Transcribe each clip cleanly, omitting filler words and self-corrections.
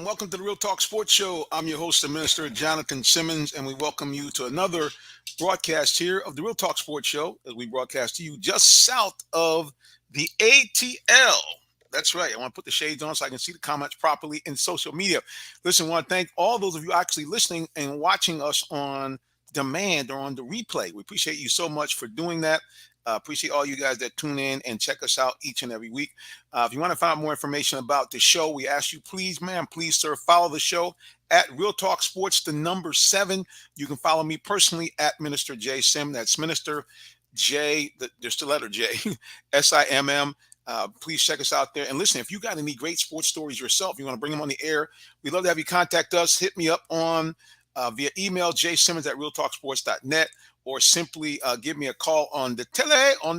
Welcome to the Real Talk Sports Show. I'm your host, the Minister Jonathan Simmons, and we welcome you to another broadcast here of the Real Talk Sports Show as we broadcast to you just south of the ATL. That's right. I want to put the shades on so I can see the comments properly in social media. Listen, I want to thank all those of you actually listening and watching us on demand or on the replay. We appreciate you so much for doing that. Appreciate all you guys that tune in and check us out each and every week. If you want to find out more information about the show, we ask you, please, ma'am, please, sir, follow the show at Real Talk Sports, the number 7. You can follow me personally at Minister J Sim. That's Minister J, just the letter J, SIMM. Please check us out there. And listen, if you got any great sports stories yourself, you want to bring them on the air, we'd love to have you contact us. Hit me up on via email, jsimmons@realtalksports.net, or simply give me a call on the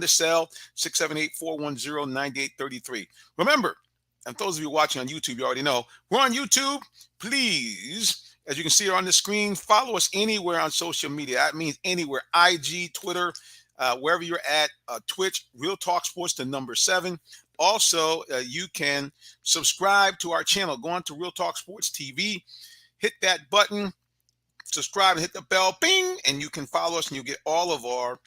cell, 678-410-9833. Remember, and those of you watching on YouTube, you already know, we're on YouTube. Please, as you can see on the screen, follow us anywhere on social media. That means anywhere, IG, Twitter, wherever you're at, Twitch, Real Talk Sports, the number 7. Also, you can subscribe to our channel. Go on to Real Talk Sports TV, hit that button, subscribe and hit the bell, bing, and you can follow us and you'll get all of our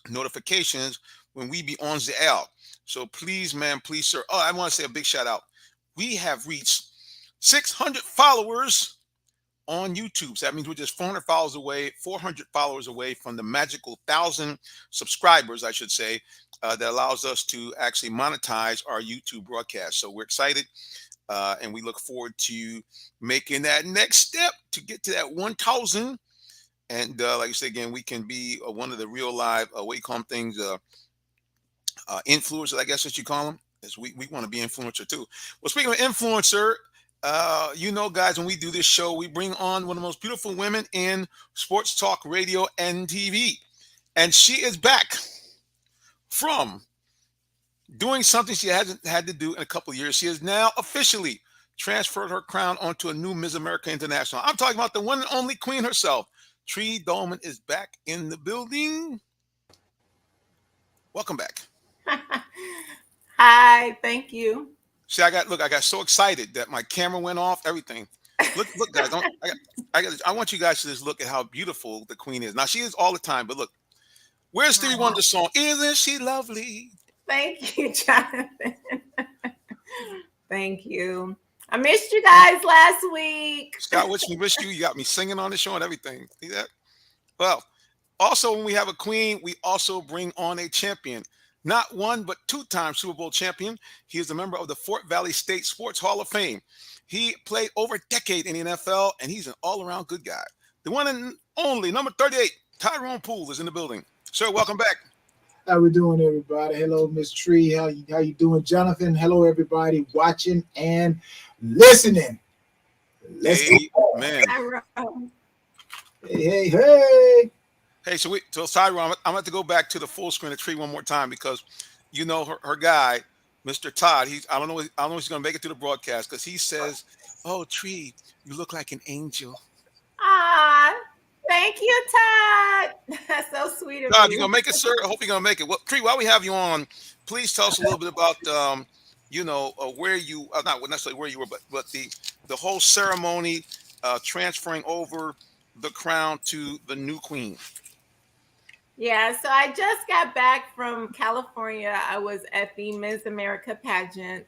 notifications when we be on the air. So please, man, please, sir. Oh, I want to say a big shout out. We have reached 600 followers on YouTube. So that means we're just 400 followers away from the magical 1,000 subscribers, I should say, that allows us to actually monetize our YouTube broadcast. So we're excited. And we look forward to making that next step to get to that 1,000. And like I said, again, we can be one of the real live, what do you call them things, influencers, I guess what you call them. Is we want to be influencer too. Well, speaking of influencer, you know, guys, when we do this show, we bring on one of the most beautiful women in sports talk, radio, and TV. And she is back from doing something she hasn't had to do in a couple of years. She has now officially transferred her crown onto a new Miss America International. I'm talking about the one and only queen herself. Tree Dolman is back in the building. Welcome back. Hi, thank you. See, I got so excited that my camera went off, everything. Look, guys, I want you guys to just look at how beautiful the queen is. Now, she is all the time, but look, where's Stevie Wonder's song? Isn't she lovely? Thank you, Jonathan. Thank you. I missed you guys last week. Scott, which we missed you. You got me singing on the show and everything. See that? Well, also, when we have a queen, we also bring on a champion. Not one, but 2-time Super Bowl champion. He is a member of the Fort Valley State Sports Hall of Fame. He played over a decade in the NFL, and he's an all-around good guy. The one and only, number 38, Tyrone Poole is in the building. Sir, welcome back. How we doing, everybody? Hello, Miss Tree. How you doing, Jonathan? Hello, everybody watching and listening. Let's go. Man. Hey. Hey, so Tyrone, I'm going to go back to the full screen of Tree one more time because you know her guy, Mr. Todd. I don't know if he's going to make it to the broadcast because he says, "Oh, Tree, you look like an angel." Ah, thank you, Todd. That's so sweet of Todd, you. you gonna make it, sir? I hope you're gonna make it. Well, Tree, while we have you on, please tell us a little bit about where you not necessarily where you were, but the whole ceremony transferring over the crown to the new queen? Yeah, so I just got back from California. I was at the Miss America pageant.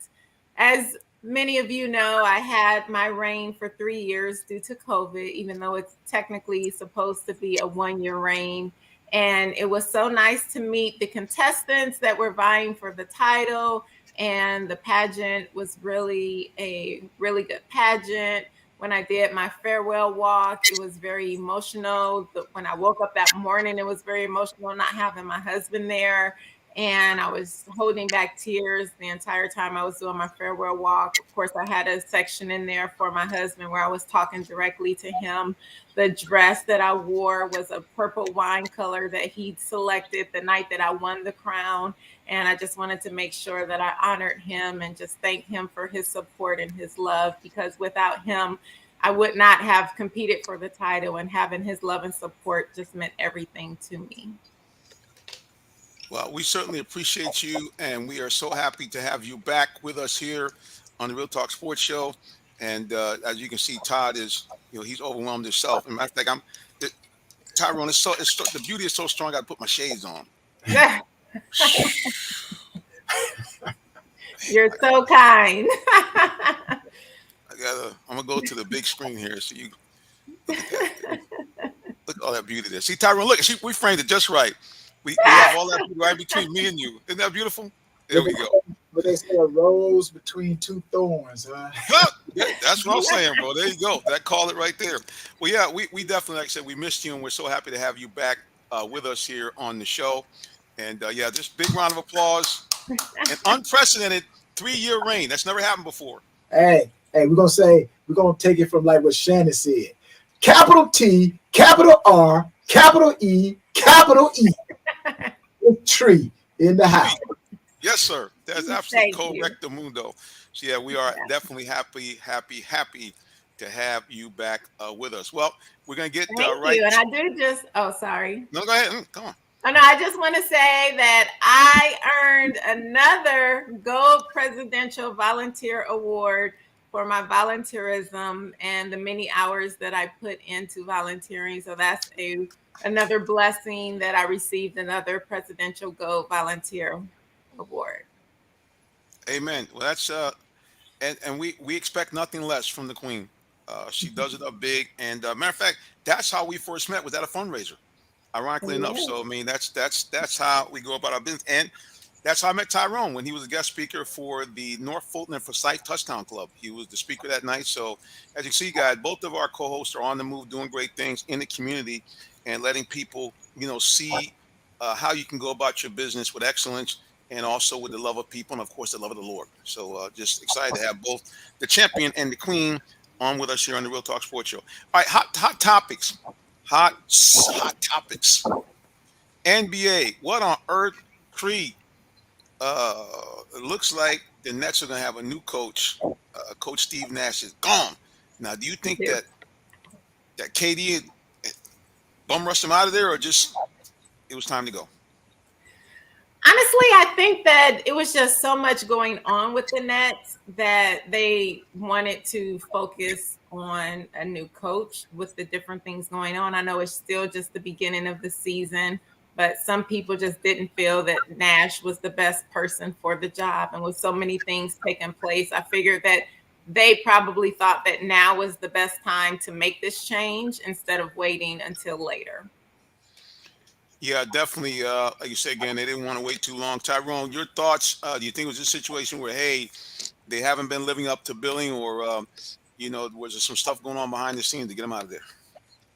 As many of you know, I had my reign for 3 years due to COVID, even though it's technically supposed to be a 1 year reign. And it was so nice to meet the contestants that were vying for the title. And the pageant was really a really good pageant. When I did my farewell walk, it was very emotional. When I woke up that morning, it was very emotional not having my husband there. And I was holding back tears the entire time I was doing my farewell walk. Of course, I had a section in there for my husband where I was talking directly to him. The dress that I wore was a purple wine color that he'd selected the night that I won the crown. And I just wanted to make sure that I honored him and just thank him for his support and his love, because without him, I would not have competed for the title, and having his love and support just meant everything to me. Well, we certainly appreciate you, and we are so happy to have you back with us here on the Real Talk Sports Show. And as you can see, Todd is, he's overwhelmed himself. And matter of fact, Tyrone, the beauty is so strong. I got to put my shades on. You're so kind. I'm gonna go to the big screen here, so you look at that. Look at all that beauty there. See, Tyrone, look, we framed it just right. We have all that beauty right between me and you. Isn't that beautiful? There we go. But they say a rose between two thorns, huh? Yeah, that's what I'm saying, bro. There you go. That call it right there. Well, yeah, we definitely, like I said, we missed you, and we're so happy to have you back with us here on the show. And yeah, this big round of applause. An unprecedented 3-year reign. That's never happened before. Hey, we're gonna take it from like what Shannon said. Capital T, capital R, capital E, capital E. Tree in the house. Yes, sir. That's absolutely correct, mundo. So yeah, we are definitely happy to have you back with us. Well, we're gonna get right. You. And I do just. Oh, sorry. No, go ahead. Come on. Oh, no, I just want to say that I earned another Gold Presidential Volunteer Award for my volunteerism and the many hours that I put into volunteering. So that's another blessing that I received, another Presidential Gold Volunteer Award. Amen. Well, that's and we expect nothing less from the Queen. She does it up big. And matter of fact, that's how we first met. Was at a fundraiser. Ironically enough. So I mean, that's how we go about our business, and that's how I met Tyrone when he was a guest speaker for the North Fulton and Forsyth Touchdown Club. He was the speaker that night. So as you see, guys, both of our co-hosts are on the move, doing great things in the community and letting people, see how you can go about your business with excellence and also with the love of people and of course the love of the Lord. So just excited to have both the champion and the Queen on with us here on the Real Talk Sports Show. All right, hot topics. Hot topics. NBA. What on earth, Creed? It looks like the Nets are going to have a new coach. Coach Steve Nash is gone. Now, do you think that KD bum rushed him out of there, or just it was time to go? Honestly, I think that it was just so much going on with the Nets that they wanted to focus on a new coach with the different things going on. I know it's still just the beginning of the season, but some people just didn't feel that Nash was the best person for the job. And with so many things taking place, I figured that they probably thought that now was the best time to make this change instead of waiting until later. Yeah, definitely. Like you said, again, they didn't want to wait too long. Tyrone, your thoughts? Do you think it was a situation where, hey, they haven't been living up to billing, or, was there some stuff going on behind the scenes to get them out of there?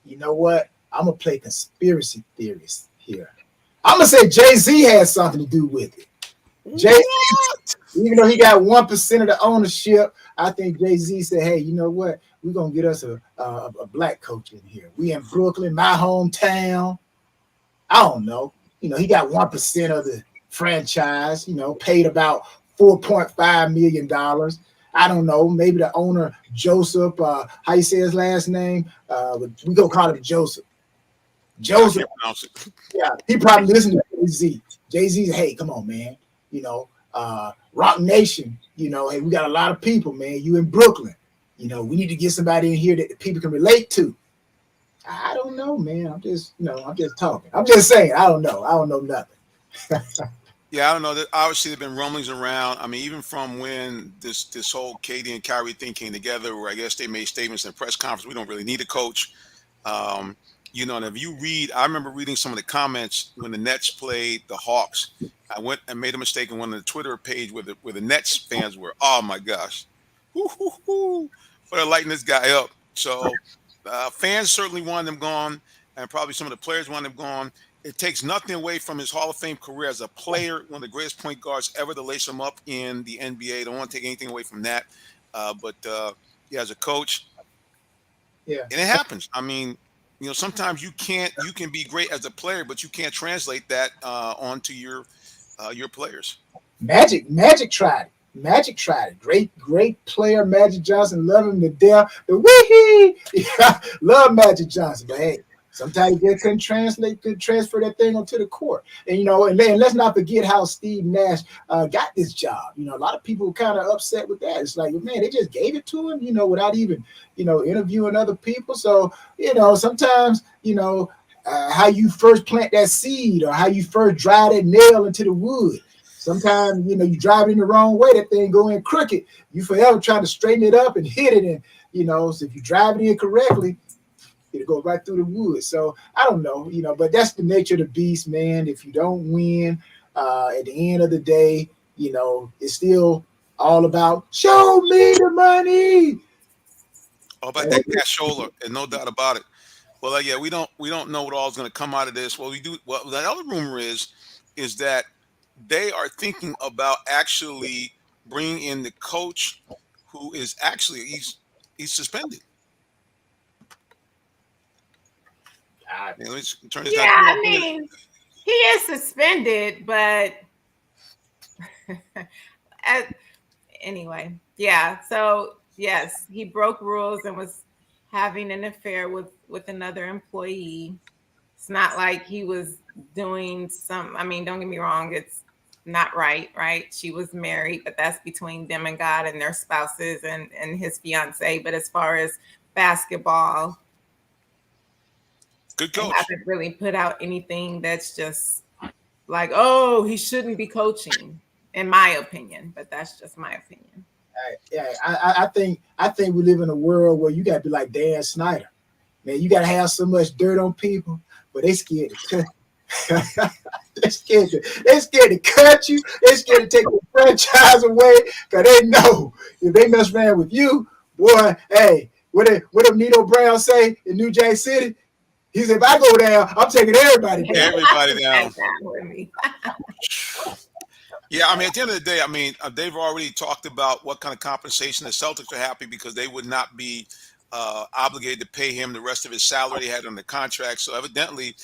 You know what? I'm going to play conspiracy theorist here. I'm going to say Jay-Z had something to do with it. Jay-Z, even though he got 1% of the ownership, I think Jay-Z said, hey, you know what? We're going to get us a black coach in here. We in Brooklyn, my hometown. I don't know. He got 1% of the franchise, paid about $4.5 million. I don't know. Maybe the owner, Joseph, how you say his last name? We go call him Joseph. Joseph. Yeah, he probably listened to Jay-Z. Jay-Z's, hey, come on, man. Rock Nation, hey, we got a lot of people, man. You in Brooklyn. we need to get somebody in here that the people can relate to. I don't know, man. I'm just talking. I'm just saying. I don't know. I don't know nothing. Yeah, I don't know. Obviously, there've been rumblings around. I mean, even from when this whole Katie and Kyrie thing came together, where I guess they made statements in a press conference. We don't really need a coach. Um, and if you read, I remember reading some of the comments when the Nets played the Hawks. I went and made a mistake in one of the Twitter page where the Nets fans were. Oh my gosh, woo. They're lighting this guy up. So fans certainly want him gone, and probably some of the players want him gone. It takes nothing away from his Hall of Fame career as a player, one of the greatest point guards ever to lace him up in the NBA. Don't want to take anything away from that. But yeah, as a coach, Yeah, and it happens. I mean, sometimes you can be great as a player, but you can't translate that onto your players. Magic tried it. Magic tried it. Great player, Magic Johnson. Love him to death. The wee yeah, love Magic Johnson. But hey, sometimes they couldn't transfer that thing onto the court. And and let's not forget how Steve Nash got this job. A lot of people were kind of upset with that. It's like, man, they just gave it to him, without even, interviewing other people. So, sometimes, how you first plant that seed or how you first drive that nail into the wood. Sometimes, you drive it in the wrong way, that thing go in crooked. You forever trying to straighten it up and hit it. And, so if you drive it in correctly, it'll go right through the woods. So I don't know, but that's the nature of the beast, man. If you don't win, at the end of the day, it's still all about show me the money. All about that cashola, and no doubt about it. Well, yeah, we don't know what all is going to come out of this. Well, we do. Well, the other rumor is that they are thinking about actually bringing in the coach who is actually he's suspended. Let's turn this down. I mean, he is suspended, but anyway, yeah. So yes, he broke rules and was having an affair with another employee. It's not like he was doing some. I mean, don't get me wrong. It's not right. She was married, but that's between them and God and their spouses and his fiance. But as far as basketball, good coach. I haven't really put out anything that's just like, oh, he shouldn't be coaching, in my opinion. But that's just my opinion. Yeah, I think we live in a world where you got to be like Dan Snyder. Man, you got to have so much dirt on people, but they scared to they're scared to cut you. They're scared to take your franchise away because they know if they mess around with you, boy, hey, what did Nino Brown say in New Jack City? He said, if I go down, I'm taking everybody down. Yeah, I mean, at the end of the day, I mean, they've already talked about what kind of compensation. The Celtics are happy because they would not be obligated to pay him the rest of his salary they had on the contract. So evidently,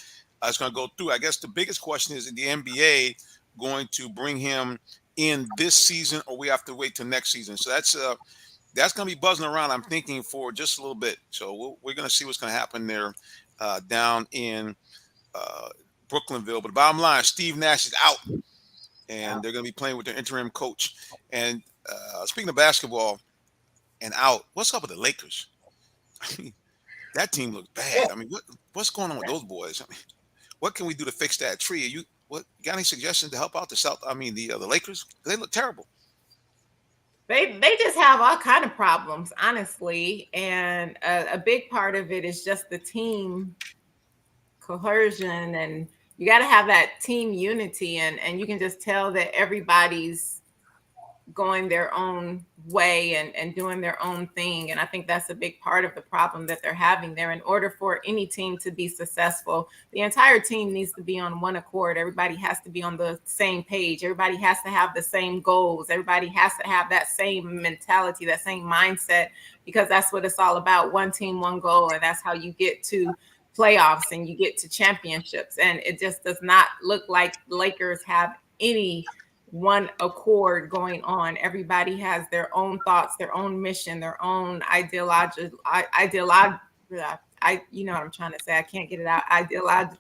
it's going to go through. I guess the biggest question is the NBA going to bring him in this season, or we have to wait till next season. So that's going to be buzzing around, I'm thinking, for just a little bit. So we're going to see what's going to happen there down in Brooklynville. But the bottom line, Steve Nash is out, and they're going to be playing with their interim coach. And speaking of basketball and out, what's up with the Lakers? I mean, that team looks bad. I mean, what's going on with those boys? I mean, what can we do to fix that tree? You got any suggestions to help out the Lakers? They look terrible. They just have all kind of problems, honestly, and a big part of it is just the team cohesion, and you got to have that team unity, and you can just tell that everybody's going their own way and doing their own thing. And I think that's a big part of the problem that they're having there. In order for any team to be successful, the entire team needs to be on one accord. Everybody has to be on the same page. Everybody has to have the same goals. Everybody has to have that same mentality, that same mindset, because that's what it's all about. One team, one goal. And that's how you get to playoffs and you get to championships. And it just does not look like the Lakers have any one accord going on. Everybody has their own thoughts, their own mission, their own ideology. You know what I'm trying to say. I can't get it out. Ideology.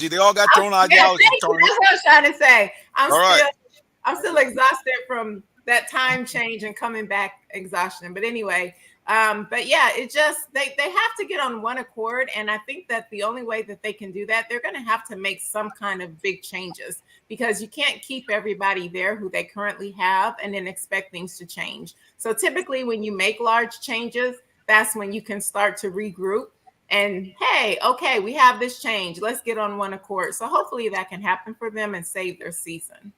They all got their own ideology. That's what I'm trying to say. I'm still exhausted from that time change and coming back exhaustion. But anyway, but yeah, it just they have to get on one accord, and I think that the only way that they can do that, they're going to have to make some kind of big changes, because you can't keep everybody there who they currently have and then expect things to change. So typically when you make large changes, that's when you can start to regroup and, hey, okay, we have this change, let's get on one accord. So hopefully that can happen for them and save their season.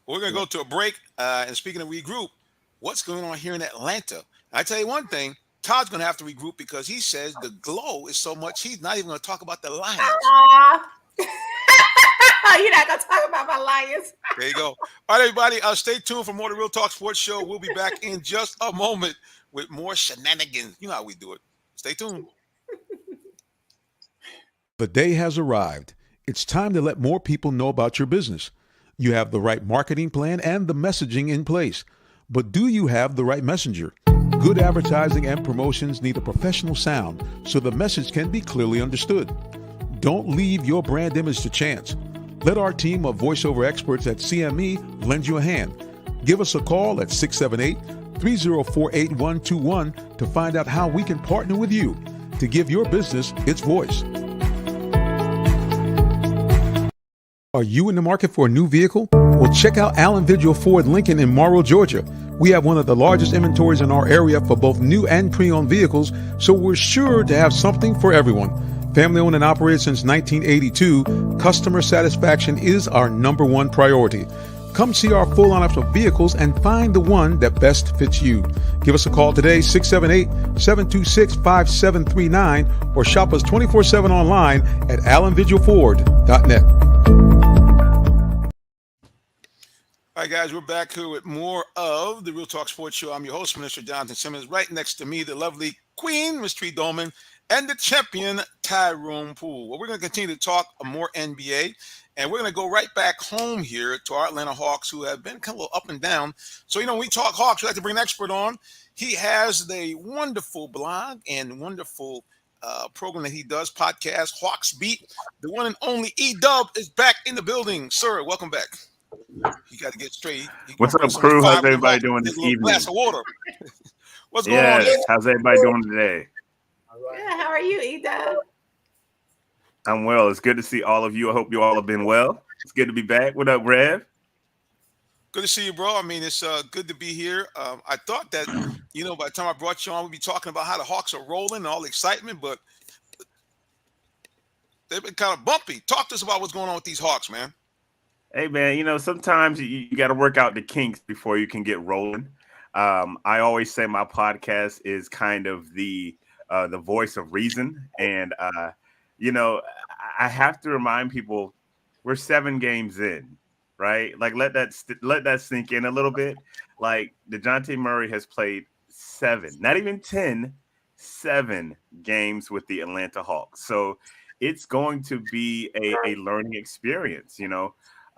We're going to go to a break. And speaking of regroup, what's going on here in Atlanta? I tell you one thing, Todd's going to have to regroup because he says the glow is so much, he's not even going to talk about the Lions. You're not going to talk about my Lions. There you go. All right, everybody, stay tuned for more of the Real Talk Sports Show. We'll be back in just a moment with more shenanigans. You know how we do it. Stay tuned. The day has arrived. It's time to let more people know about your business. You have the right marketing plan and the messaging in place. But do you have the right messenger? Good advertising and promotions need a professional sound so the message can be clearly understood. Don't leave your brand image to chance. Let our team of voiceover experts at CME lend you a hand. Give us a call at 678-304-8121 to find out how we can partner with you to give your business its voice. Are you in the market for a new vehicle? Well, check out Allen Vigil Ford Lincoln in Morrow, Georgia. We have one of the largest inventories in our area for both new and pre-owned vehicles, so we're sure to have something for everyone. Family owned and operated since 1982, customer satisfaction is our number one priority. Come see our full lineup of vehicles and find the one that best fits you. Give us a call today, 678-726-5739, or shop us 24/7 online at allenvigilford.net. All right, guys, we're back here with more of the Real Talk Sports Show. I'm your host, Mr. Jonathan Simmons. Right next to me, the lovely Queen, Ms. Tree Dolman, and the champion, Tyrone Poole. Well, we're going to continue to talk more NBA, and we're going to go right back home here to our Atlanta Hawks, who have been kind of a little up and down. So, when we talk Hawks, we like to bring an expert on. He has the wonderful blog and wonderful program that he does, podcast, Hawks Beat. The one and only E-Dub is back in the building. Sir, welcome back. You got to get straight. What's up, crew? How's everybody doing this evening? Glass of water. What's going on? Yes. How's everybody doing today? Yeah, how are you, E-Dub? I'm well. It's good to see all of you. I hope you all have been well. It's good to be back. What up, Rev? Good to see you, bro. I mean, it's good to be here. I thought that, by the time I brought you on, we'd be talking about how the Hawks are rolling and all the excitement, but they've been kind of bumpy. Talk to us about what's going on with these Hawks, man. Hey, man, sometimes you got to work out the kinks before you can get rolling. I always say my podcast is kind of the voice of reason. And, I have to remind people we're 7 games in, right? Like, let that sink in a little bit. Like, DeJounte Murray has played 7, not even 10, 7 games with the Atlanta Hawks. So it's going to be a learning experience,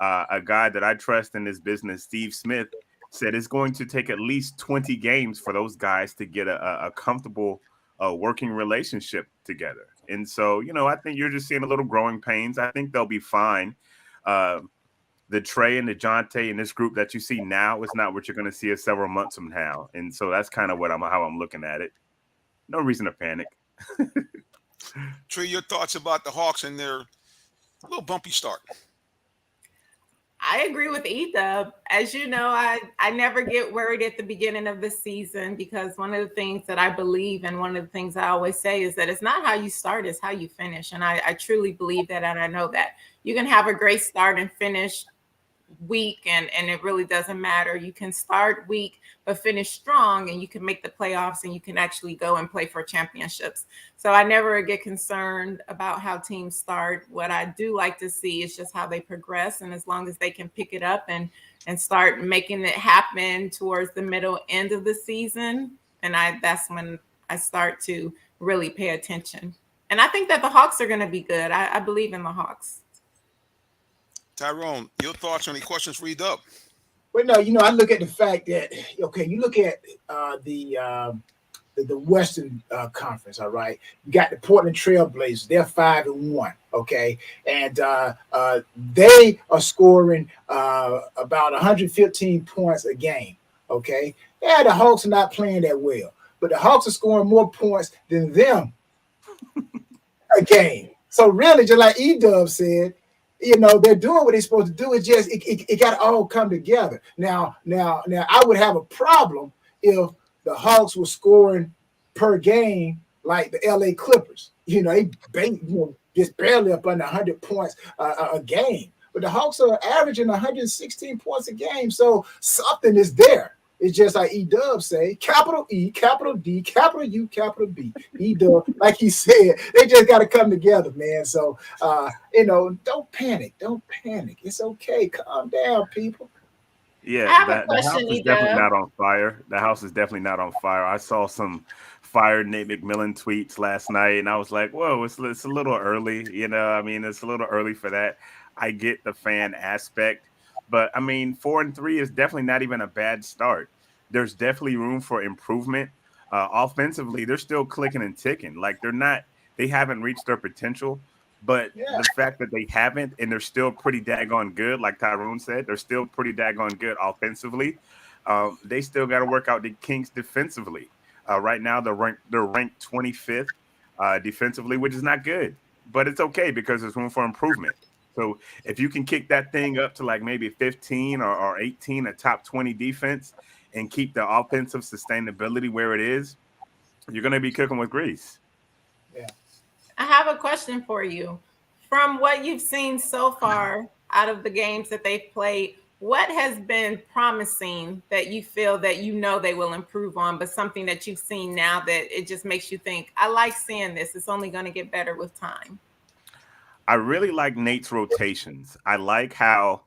A guy that I trust in this business, Steve Smith, said it's going to take at least 20 games for those guys to get a comfortable working relationship together. And so, I think you're just seeing a little growing pains. I think they'll be fine. The Trey and the DeJounte in this group that you see now is not what you're going to see several months from now. And so that's kind of how I'm looking at it. No reason to panic. Trey, your thoughts about the Hawks and their little bumpy start? I agree with E-Dub. As you know, I never get worried at the beginning of the season, because one of the things that I believe and one of the things I always say is that it's not how you start, it's how you finish. And I truly believe that, and I know that. You can have a great start and finish weak, and it really doesn't matter. You can start weak but finish strong, and you can make the playoffs, and you can actually go and play for championships. So I never get concerned about how teams start. What I do like to see is just how they progress, and as long as they can pick it up and start making it happen towards the middle end of the season, and that's when I start to really pay attention. And I think that the Hawks are going to be good. I believe in the Hawks. Tyrone, your thoughts on any questions for E-Dub? Well, no, I look at the fact that, you look at the Western Conference, all right? You got the Portland Trail Blazers. They're 5-1, okay? And they are scoring about 115 points a game, Okay, yeah, the Hawks are not playing that well, but the Hawks are scoring more points than them a game. So really, just like Edub said, they're doing what they're supposed to do. It's just it got to all come together. Now, I would have a problem if the Hawks were scoring per game like the LA Clippers. Just barely up under 100 points a game. But the Hawks are averaging 116 points a game. So something is there. It's just like E-Dub say, capital E, capital D, capital U, capital B. E-Dub, like he said, they just got to come together, man. So, don't panic. Don't panic. It's okay. Calm down, people. Yeah, I have a the house question, is definitely Edub. not on fire. The house is definitely not on fire. I saw some fire Nate McMillan tweets last night, and I was like, "Whoa, it's a little early." I mean, it's a little early for that. I get the fan aspect, but I mean, 4-3 is definitely not even a bad start. There's definitely room for improvement. Offensively, they're still clicking and ticking. Like they haven't reached their potential. But Yeah. the fact that they haven't, and they're still pretty daggone good, like Tyrone said, they're still pretty daggone good offensively. They still got to work out the kinks defensively. Right now, they're ranked 25th defensively, which is not good, but it's okay because there's room for improvement. So if you can kick that thing up to like maybe 15 or 18, a top 20 defense, and keep the offensive sustainability where it is, you're going to be cooking with grease. Yeah. I have a question for you. From what you've seen so far out of the games that they've played, what has been promising that you feel that they will improve on, but something that you've seen now that it just makes you think, I like seeing this. It's only going to get better with time. I really like Nate's rotations. I like how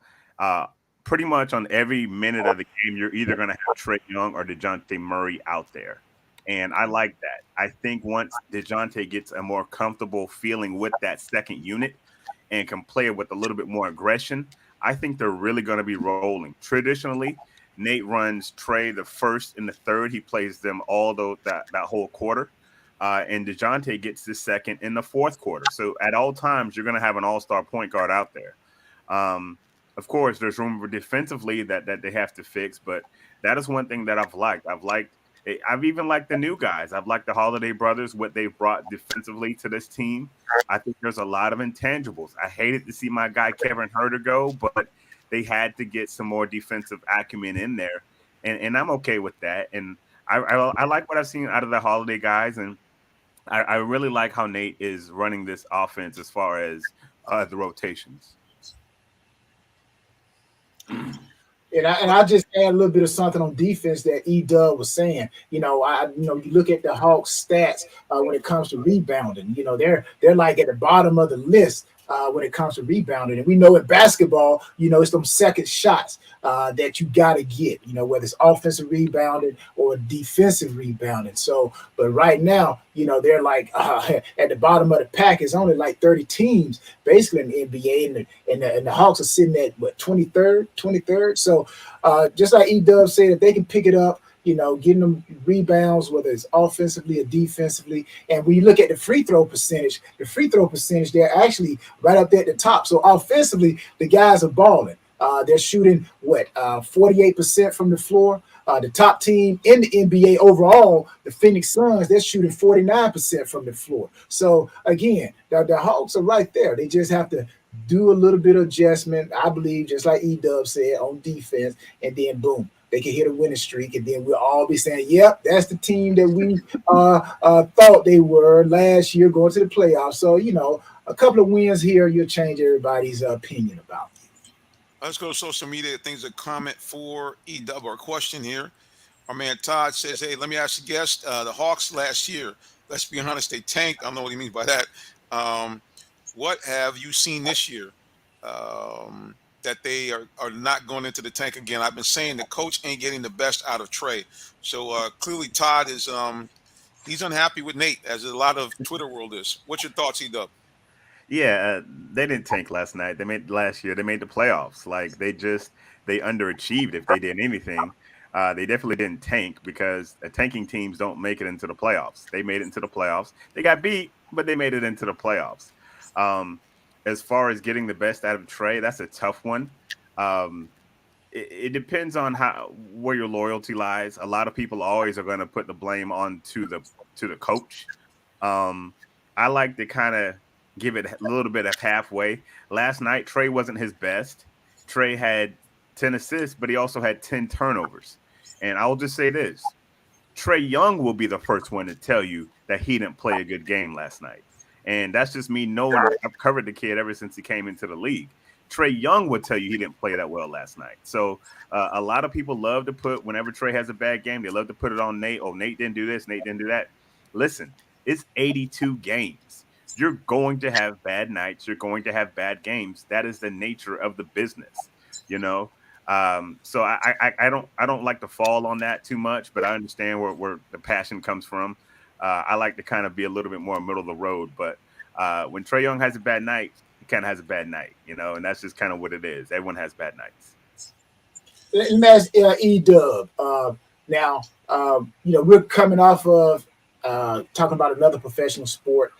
pretty much on every minute of the game, you're either going to have Trae Young or DeJounte Murray out there. And I like that. I think once DeJounte gets a more comfortable feeling with that second unit and can play it with a little bit more aggression, I think they're really going to be rolling. Traditionally, Nate runs Trae the first and the third. He plays them all that whole quarter. And DeJounte gets the second in the fourth quarter. So at all times, you're going to have an all-star point guard out there. Of course, there's room for defensively that they have to fix, but that is one thing that I've liked. I've even liked the new guys. I've liked the Holiday brothers, what they've brought defensively to this team. I think there's a lot of intangibles. I hated to see my guy Kevin Huerter go, but they had to get some more defensive acumen in there, and I'm okay with that. And I like what I've seen out of the Holiday guys, and I really like how Nate is running this offense as far as the rotations. And I just add a little bit of something on defense that E-Dub was saying. You look at the Hawks stats when it comes to rebounding. They're like at the bottom of the list when it comes to rebounding. And we know in basketball, it's them second shots that you got to get, whether it's offensive rebounding or defensive rebounding. So, but right now, they're like at the bottom of the pack. It's only like 30 teams basically in the NBA, and the Hawks are sitting at what, 23rd. So just like E-Dub said, if they can pick it up, getting them rebounds, whether it's offensively or defensively. And when you look at the free throw percentage, they're actually right up there at the top. So offensively, the guys are balling. They're shooting 48% from the floor. The top team in the NBA overall, the Phoenix Suns, they're shooting 49% from the floor. So again, the Hawks are right there. They just have to do a little bit of adjustment, I believe, just like E-Dub said, on defense, and then boom, they can hit a winning streak, and then we'll all be saying, yep, that's the team that we thought they were last year going to the playoffs. So, a couple of wins here, you'll change everybody's opinion about it. Let's go to social media. Things a comment for E-Dub or a question here. Our man Todd says, hey, let me ask the guest, the Hawks last year, let's be honest, they tanked. I don't know what he means by that. What have you seen this year that they are not going into the tank again? I've been saying the coach ain't getting the best out of Trae. So clearly Todd is he's unhappy with Nate, as a lot of Twitter world is. What's your thoughts, E-Dub? Yeah, they didn't tank last night. Last year. They made the playoffs. Like they underachieved if they did anything. They definitely didn't tank because tanking teams don't make it into the playoffs. They made it into the playoffs. They got beat, but they made it into the playoffs. As far as getting the best out of Trae, that's a tough one. it depends on where your loyalty lies. A lot of people always are going to put the blame on to the coach. Um, I like to kind of give it a little bit of halfway. Last night, Trey wasn't his best. Trey had 10 assists, but he also had 10 turnovers. And I'll just say this: Trey Young will be the first one to tell you that he didn't play a good game last night. And that's just me knowing I've covered the kid ever since he came into the league. Trey Young would tell you he didn't play that well last night. So a lot of people love to put, whenever Trey has a bad game, they love to put it on Nate. Oh, Nate didn't do this, Nate didn't do that. Listen, it's 82 games. You're going to have bad nights. You're going to have bad games. That is the nature of the business, you know. So I don't like to fall on that too much, but I understand where the passion comes from. I like to kind of be a little bit more middle of the road, but when Trey Young has a bad night, he kind of has a bad night, you know, and that's just kind of what it is. Everyone has bad nights. Let me ask E-Dub. Now, we're coming off of talking about another professional sport,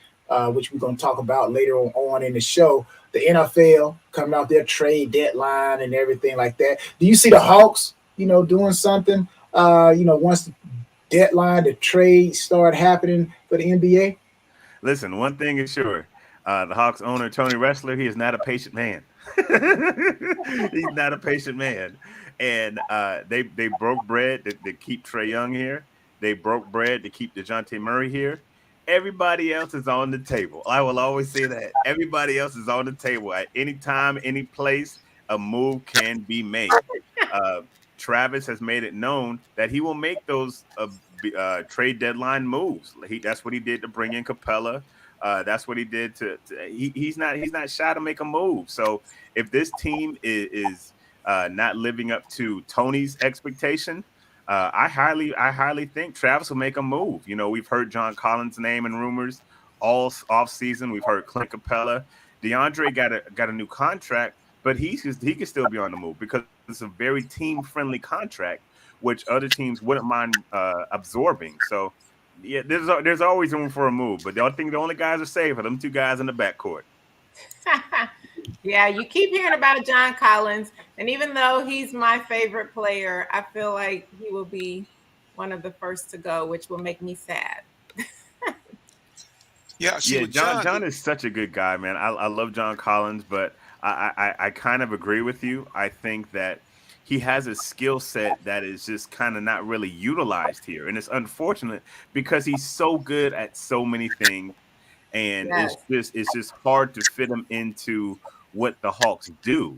which we're going to talk about later on in the show. The NFL coming out their trade deadline and everything like that. Do you see the Hawks, doing something, once the deadline, the trade start happening for the NBA? Listen, one thing is sure. The Hawks owner, Tony Ressler, he is not a patient man. He's not a patient man. And they broke bread to keep Trey Young here. They broke bread to keep DeJounte Murray here. Everybody else is on the table. I will always say that. Everybody else is on the table. At any time, any place, a move can be made. Travis has made it known that he will make those trade deadline moves. That's what he did to bring in Capella. That's what he did he's not shy to make a move. So if this team is not living up to Tony's expectation, I highly think Travis will make a move. We've heard John Collins' name and rumors all off season. We've heard Clint Capella. DeAndre got a new contract, but he can still be on the move because it's a very team-friendly contract, which other teams wouldn't mind absorbing. So, yeah, there's always room for a move. But the only guys are safe are them two guys in the backcourt. Yeah, you keep hearing about John Collins, and even though he's my favorite player, I feel like he will be one of the first to go, which will make me sad. John is such a good guy, man. I love John Collins, but I kind of agree with you. I think that he has a skill set that is just kind of not really utilized here. And it's unfortunate because he's so good at so many things. And yes, it's just hard to fit him into what the Hawks do.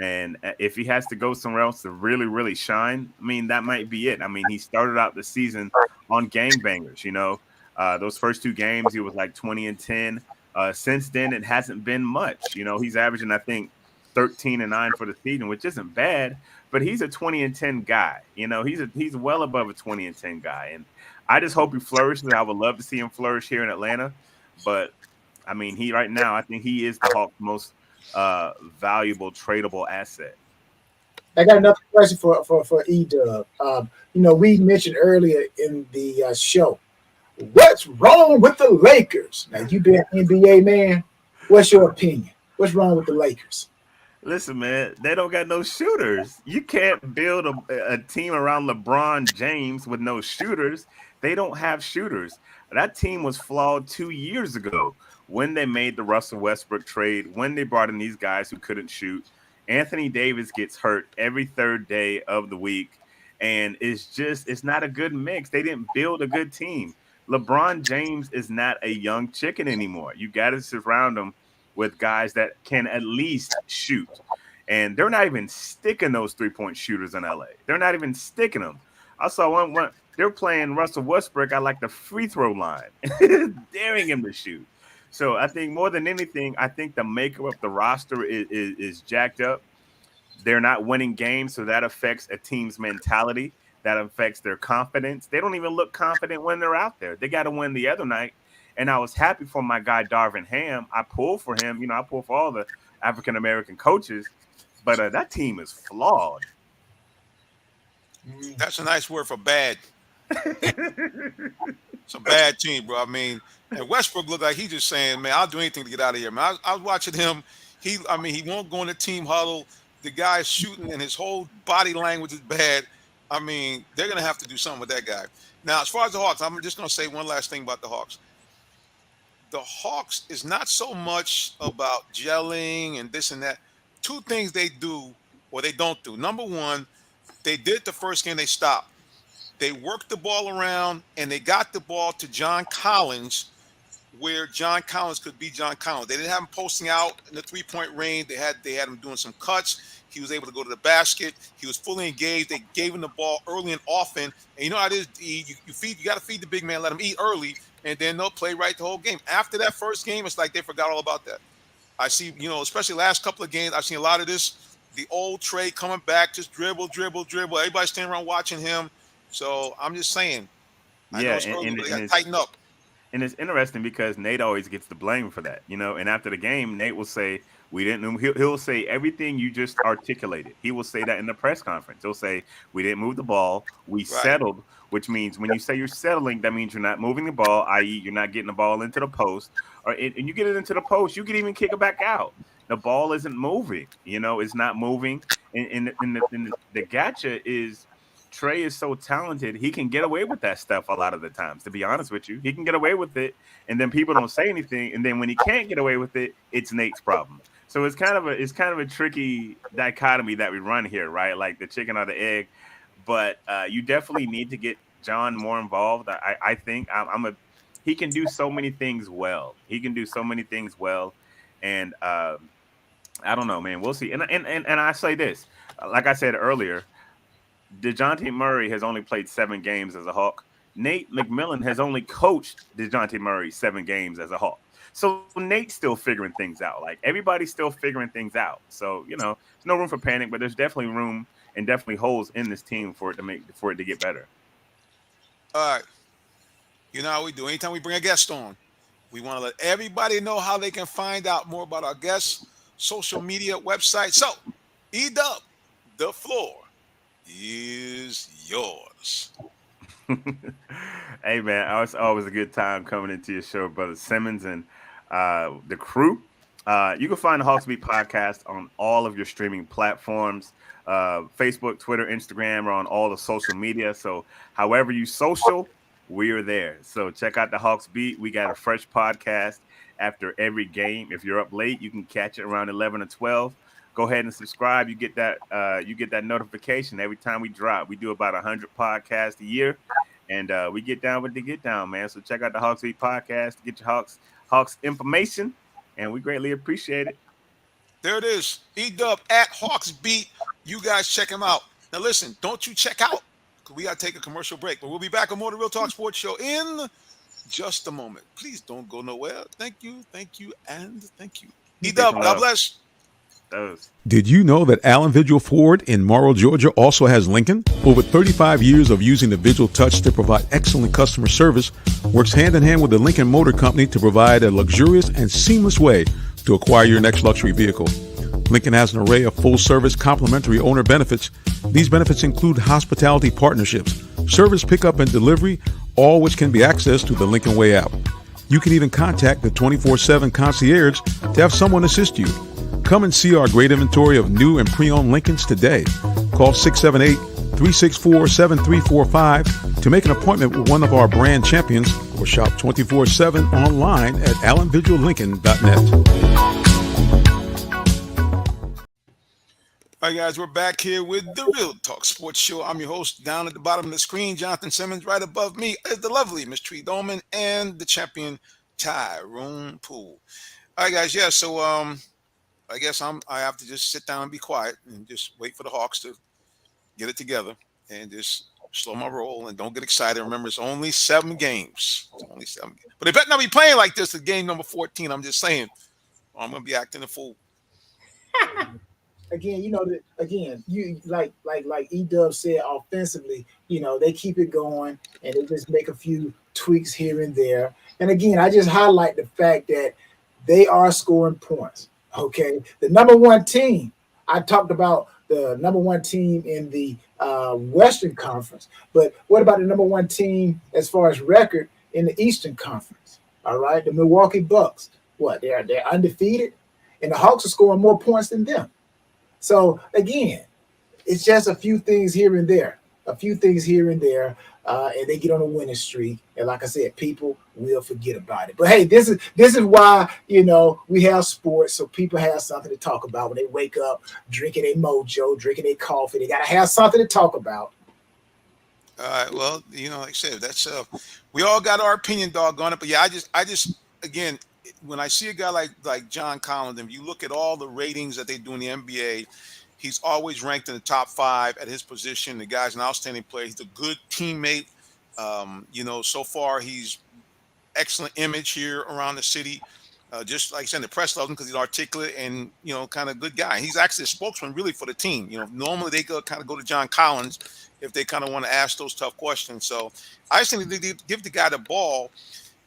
And if he has to go somewhere else to really, really shine, I mean, that might be it. I mean, he started out the season on gangbangers, those first two games, he was like 20-10. Since then, it hasn't been much. He's averaging, I think, 13-9 for the season, which isn't bad, but he's a 20-10 guy. He's well above a 20-10 guy. And I just hope he flourishes. I would love to see him flourish here in Atlanta. But I mean, right now, I think he is the Hawks' most valuable tradable asset. I got another question for E-Dub. We mentioned earlier in the show, what's wrong with the Lakers? Now, you've been an NBA man. What's your opinion? What's wrong with the Lakers? Listen, man, they don't got no shooters. You can't build a team around LeBron James with no shooters. They don't have shooters. That team was flawed 2 years ago when they made the Russell Westbrook trade, when they brought in these guys who couldn't shoot. Anthony Davis gets hurt every third day of the week, and it's not a good mix. They didn't build a good team. LeBron James is not a young chicken anymore. You got to surround him with guys that can at least shoot. And they're not even sticking those three-point shooters in LA. They're not even sticking them. I saw one they're playing Russell Westbrook at like the free throw line, daring him to shoot. So I think more than anything, I think the makeup of the roster is jacked up. They're not winning games, so that affects a team's mentality. That affects their confidence. They don't even look confident when they're out there. They got to win the other night. And I was happy for my guy, Darvin Ham. I pulled for him. I pulled for all the African-American coaches. But that team is flawed. That's a nice word for bad. It's a bad team, bro. I mean, and Westbrook looked like he's just saying, man, I'll do anything to get out of here, man. I was watching him. He won't go in the team huddle. The guy's shooting and his whole body language is bad. I mean, they're going to have to do something with that guy. Now, as far as the Hawks, I'm just going to say one last thing about the Hawks. The Hawks is not so much about gelling and this and that. Two things they do or they don't do. Number one, they did the first game, they stopped. They worked the ball around and they got the ball to John Collins where John Collins could be John Collins. They didn't have him posting out in the 3-point range. They had him doing some cuts. He was able to go to the basket. He was fully engaged. They gave him the ball early and often. And you know how it is. You got to feed the big man, let him eat early, and then they'll play right the whole game. After that first game, it's like they forgot all about that. I see, especially last couple of games, I've seen a lot of this. The old Trey coming back, just dribble. Everybody's standing around watching him. So I'm just saying, I know it's early, but they got to tighten up. And it's interesting because Nate always gets the blame for that, And after the game, Nate will say, "We didn't." He'll say everything you just articulated. He will say that in the press conference. He'll say, "We didn't move the ball. We settled," which means when you say you're settling, that means you're not moving the ball, i.e., you're not getting the ball into the post, and you get it into the post, you can even kick it back out. The ball isn't moving. It's not moving, and the gotcha is. Trey is so talented, he can get away with that stuff a lot of the times, to be honest with you. He can get away with it, and then people don't say anything, and then when he can't get away with it, it's Nate's problem. So it's kind of a tricky dichotomy that we run here, right? Like the chicken or the egg. But you definitely need to get John more involved. I think he can do so many things well. And I don't know, man. We'll see. And I say this, like I said earlier, DeJounte Murray has only played 7 games as a Hawk. Nate McMillan has only coached DeJounte Murray 7 games as a Hawk. So Nate's still figuring things out. Like everybody's still figuring things out. So, there's no room for panic, but there's definitely room and definitely holes in this team for it to get better. All right. You know how we do. Anytime we bring a guest on, we want to let everybody know how they can find out more about our guests, social media, website. So, E-Dub, the floor is yours. Hey man, it's always a good time coming into your show, Brother Simmons and the crew. You can find the Hawks Beat podcast on all of your streaming platforms, Facebook, Twitter, Instagram, or on all the social media. So however you social, we are there. So check out the Hawks Beat. We got a fresh podcast after every game. If you're up late, you can catch it around 11 or 12. Go ahead and subscribe. You get that notification every time we drop. We do about 100 podcasts a year, and we get down with the get down, man. So check out the Hawks Beat podcast to get your Hawks information, and we greatly appreciate it. There it is. E-Dub at Hawks Beat. You guys check him out. Now listen, don't you check out, because we got to take a commercial break, but we'll be back on more the Real Talk Sports Show in just a moment. Please don't go nowhere. Thank you, and thank you. E-Dub, God bless. Did you know that Allen Vigil Ford in Morrow, Georgia also has Lincoln? Over 35 years of using the Vigil Touch to provide excellent customer service, works hand in hand with the Lincoln Motor Company to provide a luxurious and seamless way to acquire your next luxury vehicle. Lincoln has an array of full-service complimentary owner benefits. These benefits include hospitality partnerships, service pickup and delivery, all which can be accessed through the Lincoln Way app. You can even contact the 24/7 concierge to have someone assist you. Come and see our great inventory of new and pre-owned Lincolns today. Call 678-364-7345 to make an appointment with one of our brand champions or shop 24/7 online at allenvigillincoln.net. All right, guys, we're back here with the Real Talk Sports Show. I'm your host. Down at the bottom of the screen, Jonathan Simmons. Right above me is the lovely Miss Tree Dolman and the champion, Tyrone Poole. All right, guys, yeah, so I guess I have to just sit down and be quiet and just wait for the Hawks to get it together and just slow my roll and don't get excited. Remember, it's only 7 games. But they better not be playing like this at game number 14. I'm just saying, I'm going to be acting a fool. Again, you like E-Dub said, offensively, they keep it going and they just make a few tweaks here and there. And again, I just highlight the fact that they are scoring points. Okay, the number 1 team. I talked about the number 1 team in the Western Conference, but what about the number 1 team as far as record in the Eastern Conference? All right, the Milwaukee Bucks. What, they're undefeated, and the Hawks are scoring more points than them. So again, it's just a few things here and there, and they get on a winning streak. And like I said, people will forget about it. But hey, this is why we have sports, so people have something to talk about when they wake up, drinking a mojo, drinking a coffee. They gotta have something to talk about. All right. Well, like I said, that's we all got our opinion, doggone it. But yeah, I just again, when I see a guy like John Collins, and you look at all the ratings that they do in the NBA, he's always ranked in the top 5 at his position. The guy's an outstanding player. He's a good teammate. So far he's excellent image here around the city. Just like I said, the press loves him because he's articulate and kind of good guy. He's actually a spokesman really for the team. Normally they kind of go to John Collins if they kind of want to ask those tough questions. So I just think they give the guy the ball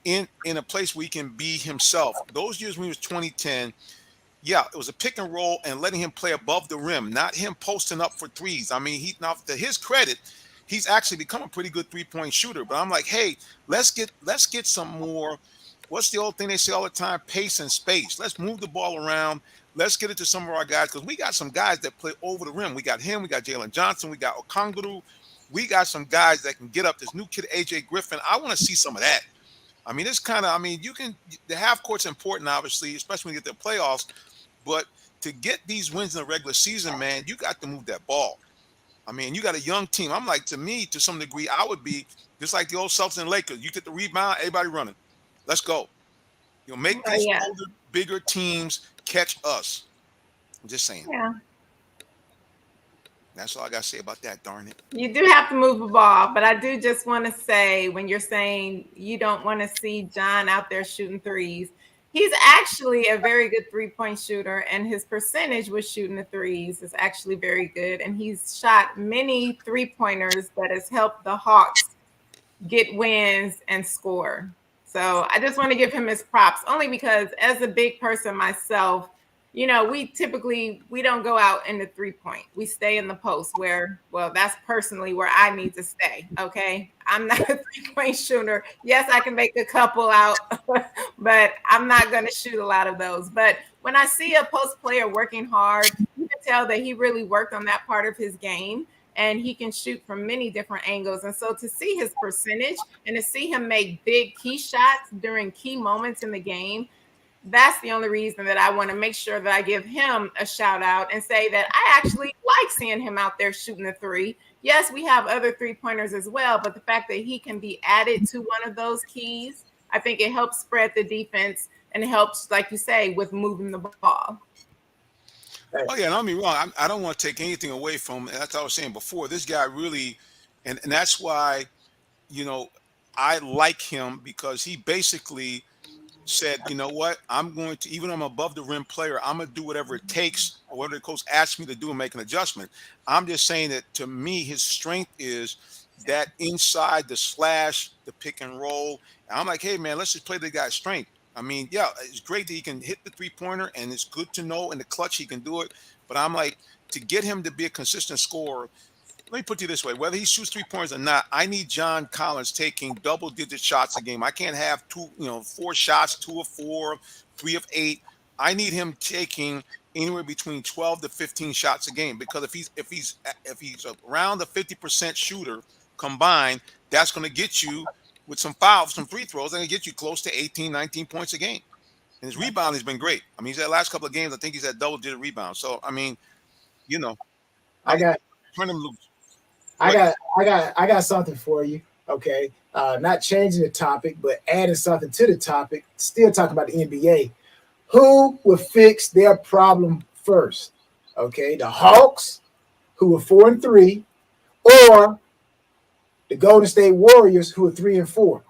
in a place where he can be himself. Those years when he was 2010, yeah, it was a pick and roll and letting him play above the rim, not him posting up for threes. I mean, now to his credit, he's actually become a pretty good 3-point shooter. But I'm like, hey, let's get some more. What's the old thing they say all the time? Pace and space. Let's move the ball around. Let's get it to some of our guys because we got some guys that play over the rim. We got him. We got Jalen Johnson. We got Okongwu. We got some guys that can get up. This new kid, AJ Griffin. I want to see some of that. I mean, the half court's important, obviously, especially when you get to the playoffs. But to get these wins in the regular season, man, you got to move that ball. I mean, you got a young team. I'm like, to me, to some degree, I would be just like the old Celtics and Lakers. You get the rebound, everybody running. Let's go. Make these older, bigger teams catch us. I'm just saying. Yeah. That's all I got to say about that, darn it. You do have to move the ball, but I do just want to say, when you're saying you don't want to see John out there shooting threes, he's actually a very good 3-point shooter, and his percentage with shooting the threes is actually very good. And he's shot many 3-pointers that has helped the Hawks get wins and score. So I just want to give him his props, only because as a big person myself, we don't go out in the 3-point. We stay in the post that's personally where I need to stay. Okay. I'm not a 3-point shooter. Yes, I can make a couple out, but I'm not going to shoot a lot of those. But when I see a post player working hard, you can tell that he really worked on that part of his game, and he can shoot from many different angles. And so to see his percentage and to see him make big key shots during key moments in the game, that's the only reason that I want to make sure that I give him a shout out and say that I actually like seeing him out there shooting the 3. Yes, we have other 3-pointers as well, but the fact that he can be added to one of those keys, I think it helps spread the defense and it helps, like you say, with moving the ball. Oh yeah, don't be wrong. I don't want to take anything away from. That's what I was saying before. This guy really, and that's why, I like him, because he basically said, you know what, I'm going to, even though I'm above the rim player, I'm going to do whatever it takes, or whatever the coach asks me to do and make an adjustment. I'm just saying that to me, his strength is that inside, the slash, the pick and roll. And I'm like, hey man, let's just play the guy's strength. I mean, yeah, it's great that he can hit the 3-pointer, and it's good to know in the clutch he can do it. But I'm like, to get him to be a consistent scorer, let me put it this way: whether he shoots 3-pointers or not, I need John Collins taking double-digit shots a game. I can't have 4 shots, 2 of 4, 3 of 8. I need him taking anywhere between 12 to 15 shots a game, because if he's around the 50% shooter combined, that's going to get you, with some fouls, some free throws, and get you close to 18, 19 points a game. And his rebounding has been great. I mean, he's had last couple of games, I think he's had double-digit rebounds. So I mean, I got turn him loose. I got something for you. Okay. Not changing the topic, but adding something to the topic. Still talking about the NBA. Who will fix their problem first? Okay. The Hawks, who are 4-3, or the Golden State Warriors, who are 3-4.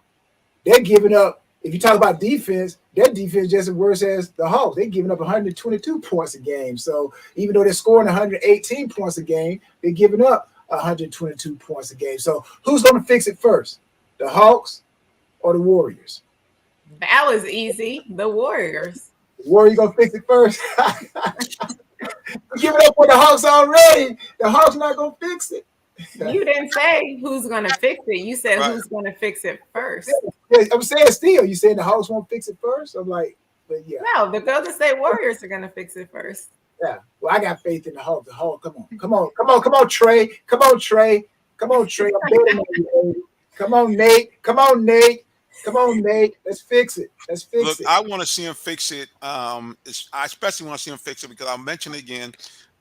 They're giving up. If you talk about defense, their defense just as worse as the Hawks. They're giving up 122 points a game. So even though they're scoring 118 points a game, they're giving up 122 points a game. So who's going to fix it first? The Hawks or the Warriors? That was easy. The Warriors. The Warriors going to fix it first? Give it up for the Hawks already. The Hawks not going to fix it. You didn't say who's going to fix it. You said who's going to fix it first. Yeah, I'm saying still. You saying the Hawks won't fix it first? I'm like, but yeah. No, the Golden State Warriors are going to fix it first. Yeah. Well, I got faith in the Hawks. The Hawks, come on, Trey. Come on, Trey. Come on, Trey. I'm betting on you, baby. Come on, Nate. Come on, Nate. Come on, Nate. Let's fix it. Let's fix Look, it. I want to see him fix it. I especially want to see him fix it because I'll mention it again.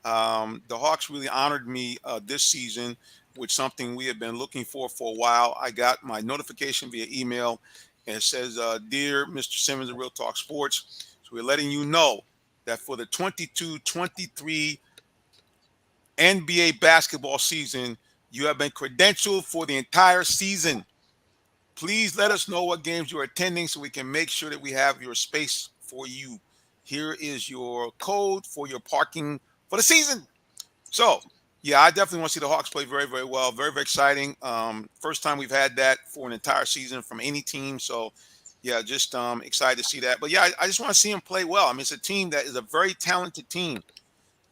The Hawks really honored me this season with something we have been looking for a while. I got my notification via email, and it says, "Dear Mr. Simmons of Real Talk Sports, so we're letting you know that for the 22-23 NBA basketball season, you have been credentialed for the entire season. Please let us know what games you're attending so we can make sure that we have your space for you. Here is your code for your parking for the season." So, yeah, I definitely want to see the Hawks play very, very well. Very, very exciting. First time we've had that for an entire season from any team. So, yeah, just excited to see that. But, yeah, I just want to see them play well. I mean, it's a team that is a very talented team.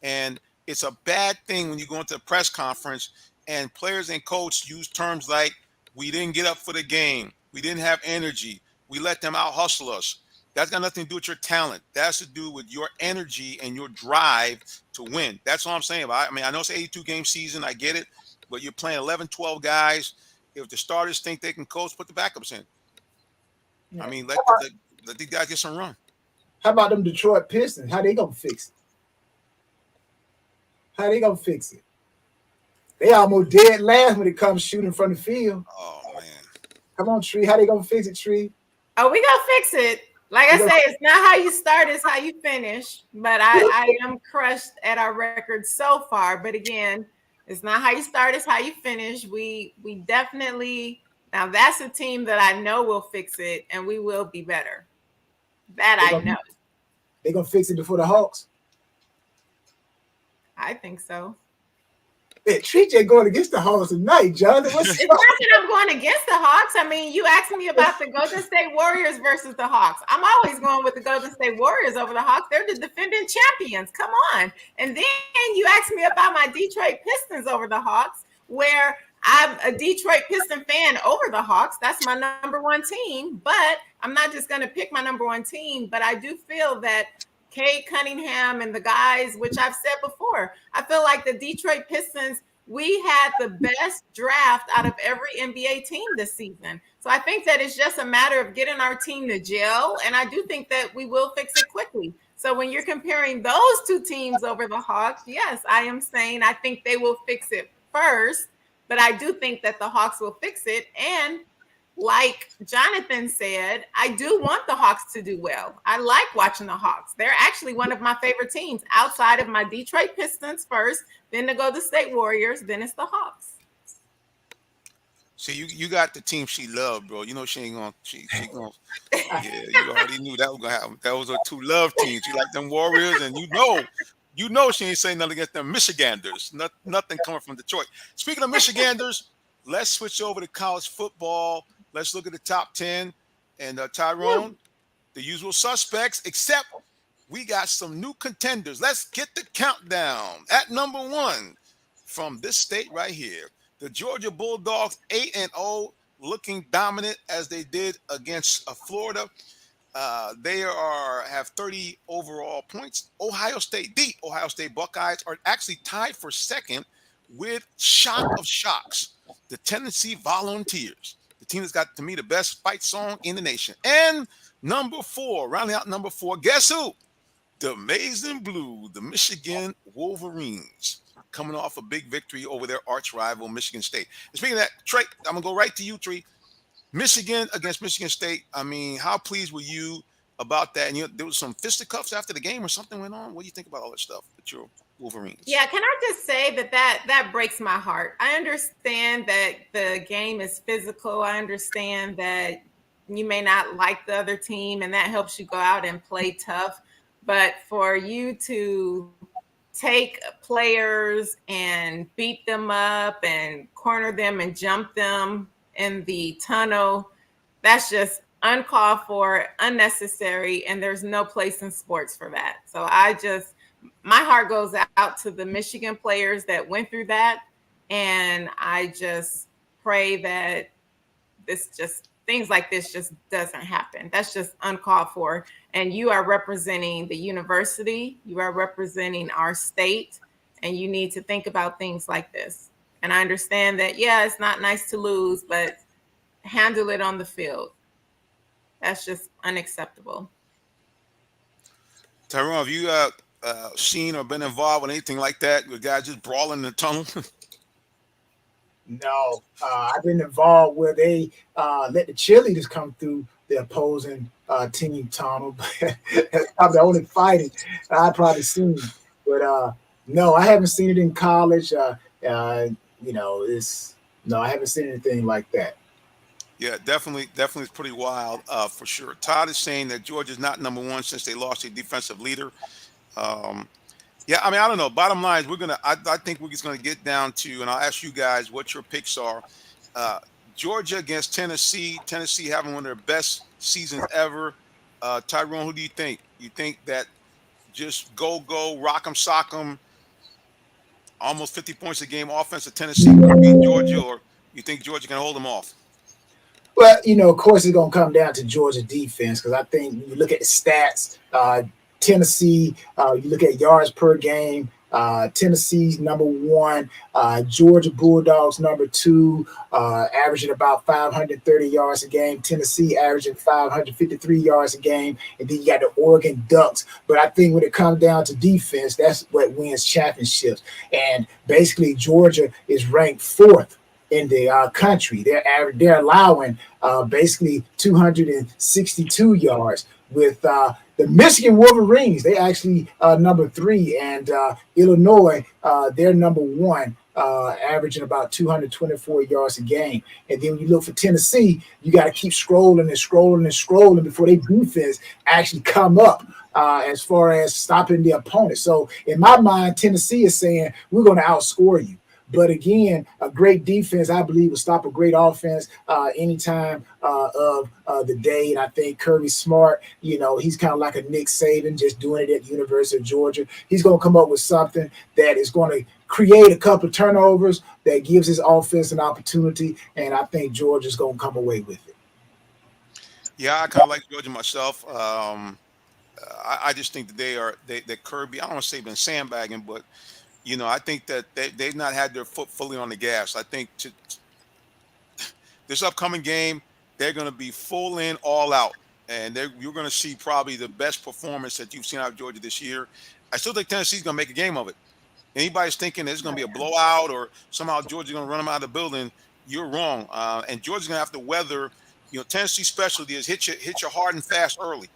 And it's a bad thing when you go into a press conference and players and coach use terms like, "We didn't get up for the game. We didn't have energy. We let them out hustle us." That's got nothing to do with your talent. That has to do with your energy and your drive to win. That's all I'm saying about it. I mean, I know it's an 82 game season. I get it. But you're playing 11, 12 guys. If the starters think they can coach, put the backups in. Yeah. I mean, let these guys get some run. How about them Detroit Pistons? How they gonna fix it? How they gonna fix it? They almost dead last when it comes shooting from the field. Oh, man. Come on, Tree. How they gonna fix it, Tree? Oh, we gonna fix it. Like I say, it's not how you start, it's how you finish. But I am crushed at our record so far. But again, it's not how you start, it's how you finish. We definitely, now that's a team that I know will fix it, and we will be better. That I know. They gonna fix it before the Hawks. I think so. Man, Tree just going against the Hawks tonight, Jonathan. It's not that I'm going against the Hawks. I mean, you asked me about the Golden State Warriors versus the Hawks. I'm always going with the Golden State Warriors over the Hawks. They're the defending champions. Come on. And then you asked me about my Detroit Pistons over the Hawks, where I'm a Detroit Piston fan over the Hawks. That's my number one team. But I'm not just going to pick my number one team. But I do feel that Cade Cunningham and the guys, which I've said before, I feel like the Detroit Pistons, we had the best draft out of every NBA team this season. So I think that it's just a matter of getting our team to gel. And I do think that we will fix it quickly. So when you're comparing those two teams over the Hawks, yes, I am saying I think they will fix it first. But I do think that the Hawks will fix it. And like Jonathan said, I do want the Hawks to do well. I like watching the Hawks. They're actually one of my favorite teams outside of my Detroit Pistons first, then the Golden State Warriors, then it's the Hawks. See, you got the team she loved, bro. You know she ain't gonna she gonna yeah, you already knew that was gonna happen. That was her two love teams. She like them Warriors, and you know she ain't saying nothing against them Michiganders. Nothing coming from Detroit. Speaking of Michiganders, let's switch over to college football. Let's look at the top 10. And Tyrone, the usual suspects, except we got some new contenders. Let's get the countdown. At number 1 from this state right here, the Georgia Bulldogs, 8-0, looking dominant as they did against Florida. They have 30 overall points. The Ohio State Buckeyes are actually tied for second with shock of shocks, the Tennessee Volunteers. The team that's got, to me, the best fight song in the nation. And number 4, rounding out number 4, guess who? The Amazing Blue, the Michigan Wolverines, coming off a big victory over their arch rival, Michigan State. And speaking of that, Trey, I'm going to go right to you, Trey. Michigan against Michigan State. I mean, how pleased were you about that? And there was some fisticuffs after the game or something went on. What do you think about all that stuff with your Wolverines? Yeah, can I just say that breaks my heart. I understand that the game is physical. I understand that you may not like the other team, and that helps you go out and play tough. But for you to take players and beat them up and corner them and jump them in the tunnel, that's just uncalled for, unnecessary, and there's no place in sports for that. So my heart goes out to the Michigan players that went through that, and I just pray that things like this just doesn't happen. That's just uncalled for. and you are representing the university, you are representing our state, and you need to think about things like this. And I understand that, yeah, it's not nice to lose, but handle it on the field. That's just unacceptable. Tyrone, have you seen or been involved with anything like that with guys just brawling in the tunnel? No, I've been involved where they let the cheerleaders come through the opposing team tunnel. That's probably the only fighting I've probably seen. But no, I haven't seen it in college. I haven't seen anything like that. Yeah, definitely it's pretty wild for sure. Todd is saying that Georgia's not number one since they lost their defensive leader. Yeah, I mean, I don't know. Bottom line is I think we're just gonna get down to, and I'll ask you guys what your picks are. Georgia against Tennessee. Tennessee having one of their best seasons ever. Tyrone, who do you think? You think that just go, rock 'em, sock 'em, almost 50 points a game offense of Tennessee will beat Georgia, or you think Georgia can hold them off? Well, of course, it's going to come down to Georgia defense because I think when you look at the stats, Tennessee, you look at yards per game, Tennessee's number one, Georgia Bulldogs number two, averaging about 530 yards a game, Tennessee averaging 553 yards a game, and then you got the Oregon Ducks. But I think when it comes down to defense, that's what wins championships. And basically, Georgia is ranked fourth in the country. They're allowing basically 262 yards with the Michigan Wolverines. They actually number three, and Illinois, they're number one, averaging about 224 yards a game. And then when you look for Tennessee, you got to keep scrolling before their defense actually come up as far as stopping the opponent. So in my mind, Tennessee is saying we're going to outscore you. But again, a great defense, I believe, will stop a great offense anytime of the day. And I think Kirby Smart, he's kind of like a Nick Saban, just doing it at the University of Georgia. He's going to come up with something that is going to create a couple of turnovers that gives his offense an opportunity. And I think Georgia's going to come away with it. Yeah, I kind of like Georgia myself. I just think that that Kirby, I don't want to say been sandbagging, but I think that they've not had their foot fully on the gas. I think this upcoming game, they're going to be full in, all out. And you're going to see probably the best performance that you've seen out of Georgia this year. I still think Tennessee's going to make a game of it. Anybody's thinking there's going to be a blowout or somehow Georgia's going to run them out of the building, you're wrong. And Georgia's going to have to weather, Tennessee's specialty is hit you hard and fast early.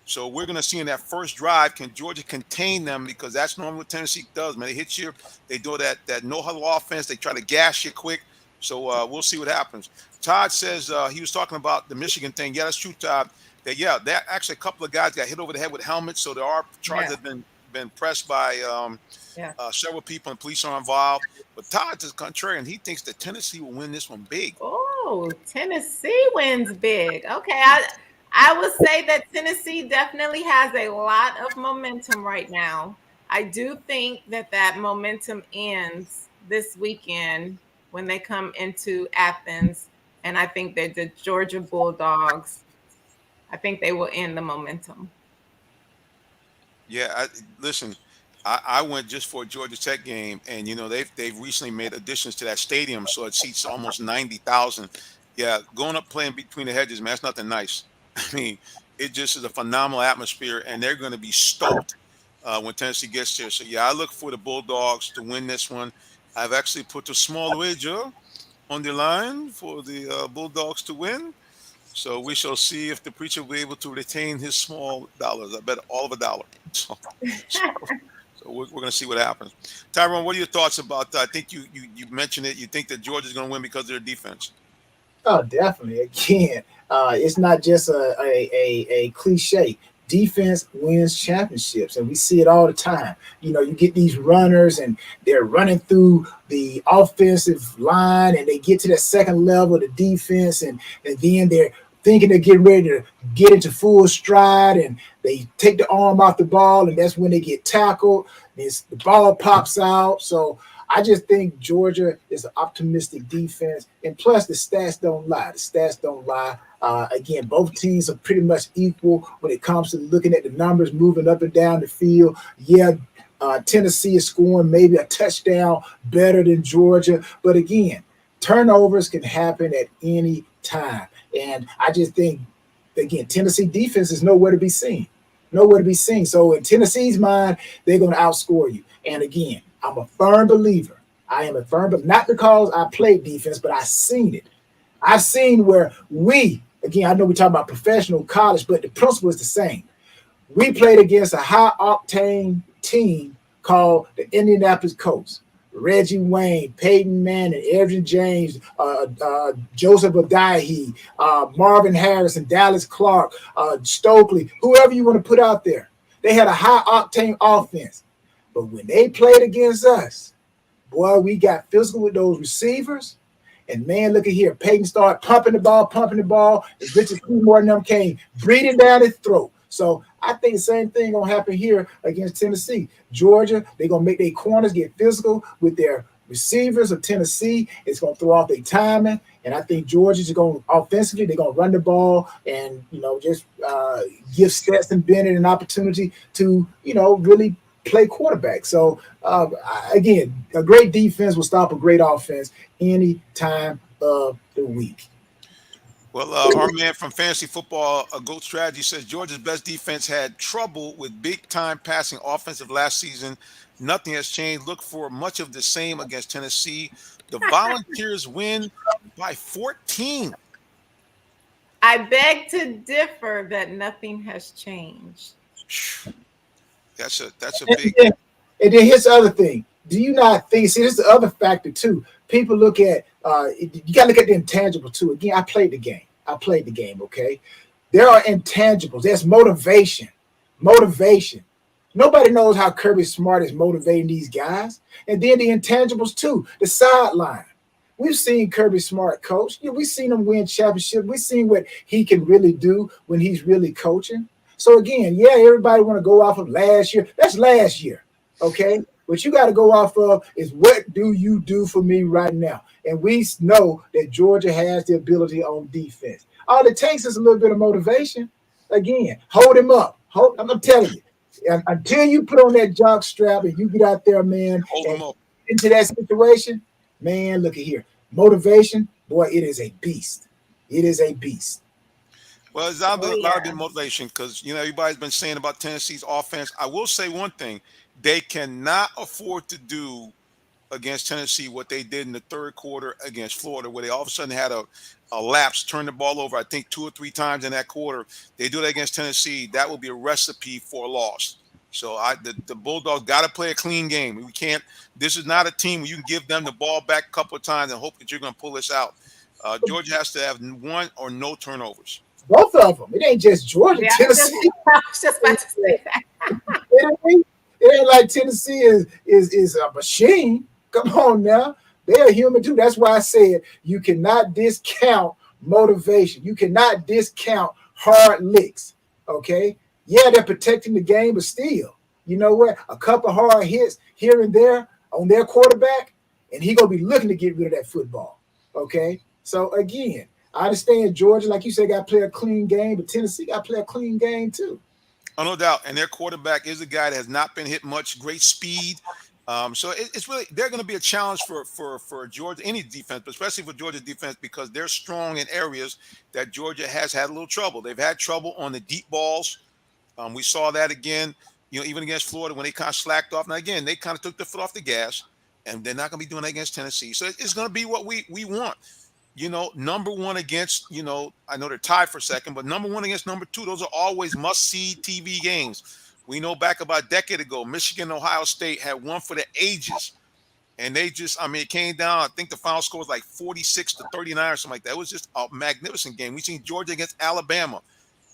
So we're going to see in that first drive, can Georgia contain them? Because that's normally what Tennessee does, man. They hit you. They do that no-huddle offense. They try to gas you quick. So we'll see what happens. Todd says he was talking about the Michigan thing. Yeah, that's true, Todd. That actually a couple of guys got hit over the head with helmets. So there are charges that have been pressed by several people, and police are involved. But Todd is contrary, and he thinks that Tennessee will win this one big. Oh, Tennessee wins big. Okay, I would say that Tennessee definitely has a lot of momentum right now. I do think that momentum ends this weekend when they come into Athens. And I think that the Georgia Bulldogs, I think they will end the momentum. Yeah, listen, I went just for a Georgia Tech game, and they've recently made additions to that stadium, so it seats almost 90,000. Yeah, going up playing between the hedges, man, that's nothing nice. I mean, it just is a phenomenal atmosphere, and they're going to be stoked when Tennessee gets there. So, yeah, I look for the Bulldogs to win this one. I've actually put a small wager on the line for the Bulldogs to win. So we shall see if the preacher will be able to retain his small dollars. I bet all of a dollar. So we're going to see what happens. Tyrone, what are your thoughts about that? I think you mentioned it. You think that Georgia's going to win because of their defense. Oh, definitely. Again, it's not just a cliche. Defense wins championships, and we see it all the time. You get these runners, and they're running through the offensive line, and they get to that second level of the defense, and then they're thinking they're getting ready to get into full stride, and they take the arm off the ball, and that's when they get tackled. The ball pops out. So I just think Georgia is an optimistic defense, and plus the stats don't lie. The stats don't lie. Again, both teams are pretty much equal when it comes to looking at the numbers moving up and down the field. Yeah, Tennessee is scoring maybe a touchdown better than Georgia, but again, turnovers can happen at any time. And I just think, again, Tennessee defense is nowhere to be seen. Nowhere to be seen. So in Tennessee's mind, they're going to outscore you. And again, I'm a firm believer. I am a firm, but not because I played defense, but I've seen it. I've seen where again, I know we talk about professional college, but the principle is the same. We played against a high octane team called the Indianapolis Colts. Reggie Wayne, Peyton Manning, Edgerrin James, Joseph Odahi, Marvin Harrison, Dallas Clark, Stokely, whoever you want to put out there. They had a high octane offense. But when they played against us, boy, we got physical with those receivers. And man, look at here. Peyton started pumping the ball. And Richard Seymour and them came breathing down his throat. So I think the same thing going to happen here against Tennessee. Georgia, they're going to make their corners get physical with their receivers of Tennessee. It's going to throw off their timing. And I think Georgia's going to offensively, they're going to run the ball and, just give Stetson Bennett an opportunity to, really play quarterback. So, again, a great defense will stop a great offense any time of the week. Well, our man from Fantasy Football, GOAT Strategy, says Georgia's best defense had trouble with big-time passing offensive last season. Nothing has changed. Look for much of the same against Tennessee. The Volunteers win by 14. I beg to differ that nothing has changed. That's a big. And then here's the other thing. Do you not think? See, this is the other factor too. People look at. You got to look at the intangible too. Again, I played the game. Okay, there are intangibles. There's motivation. Nobody knows how Kirby Smart is motivating these guys. And then the intangibles too. The sideline. We've seen Kirby Smart coach. We've seen him win championships. We've seen what he can really do when he's really coaching. So again, yeah, everybody want to go off of last year. That's last year, okay? What you got to go off of is what do you do for me right now? And we know that Georgia has the ability on defense. All it takes is a little bit of motivation. Again, hold him up. I'm telling you, until you put on that jock strap and you get out there, man, hold him up into that situation, man, look at here. Motivation, boy, it is a beast. It is a beast. Well, it's a lot of bit motivation because, everybody's been saying about Tennessee's offense. I will say one thing. They cannot afford to do against Tennessee what they did in the third quarter against Florida, where they all of a sudden had a lapse, turned the ball over, I think 2 or 3 times in that quarter. They do that against Tennessee. That will be a recipe for a loss. So the Bulldogs got to play a clean game. We can't. This is not a team where you can give them the ball back a couple of times and hope that you're going to pull this out. Georgia has to have 1 or no turnovers. Both of them. It ain't just Georgia. Yeah, Tennessee. I was just about to say that. It ain't like Tennessee is a machine. Come on now. They're human too. That's why I said you cannot discount motivation. You cannot discount hard licks. Okay. Yeah, they're protecting the game, but still, you know what? A couple hard hits here and there on their quarterback, and he gonna be looking to get rid of that football. Okay. So again, I understand Georgia, like you said, got to play a clean game, but Tennessee got to play a clean game too. Oh, no doubt. And their quarterback is a guy that has not been hit much, great speed. So it's really, they're going to be a challenge for Georgia, any defense, but especially for Georgia's defense, because they're strong in areas that Georgia has had a little trouble. They've had trouble on the deep balls. We saw that again, even against Florida when they kind of slacked off. Now, again, they kind of took the foot off the gas, and they're not going to be doing that against Tennessee. So it's going to be what we want. Number 1 against, I know they're tied for second, but number 1 against number 2, those are always must-see TV games. We know back about a decade ago, Michigan and Ohio State had one for the ages. And they just, it came down, I think the final score was like 46-39 or something like that. It was just a magnificent game. We've seen Georgia against Alabama,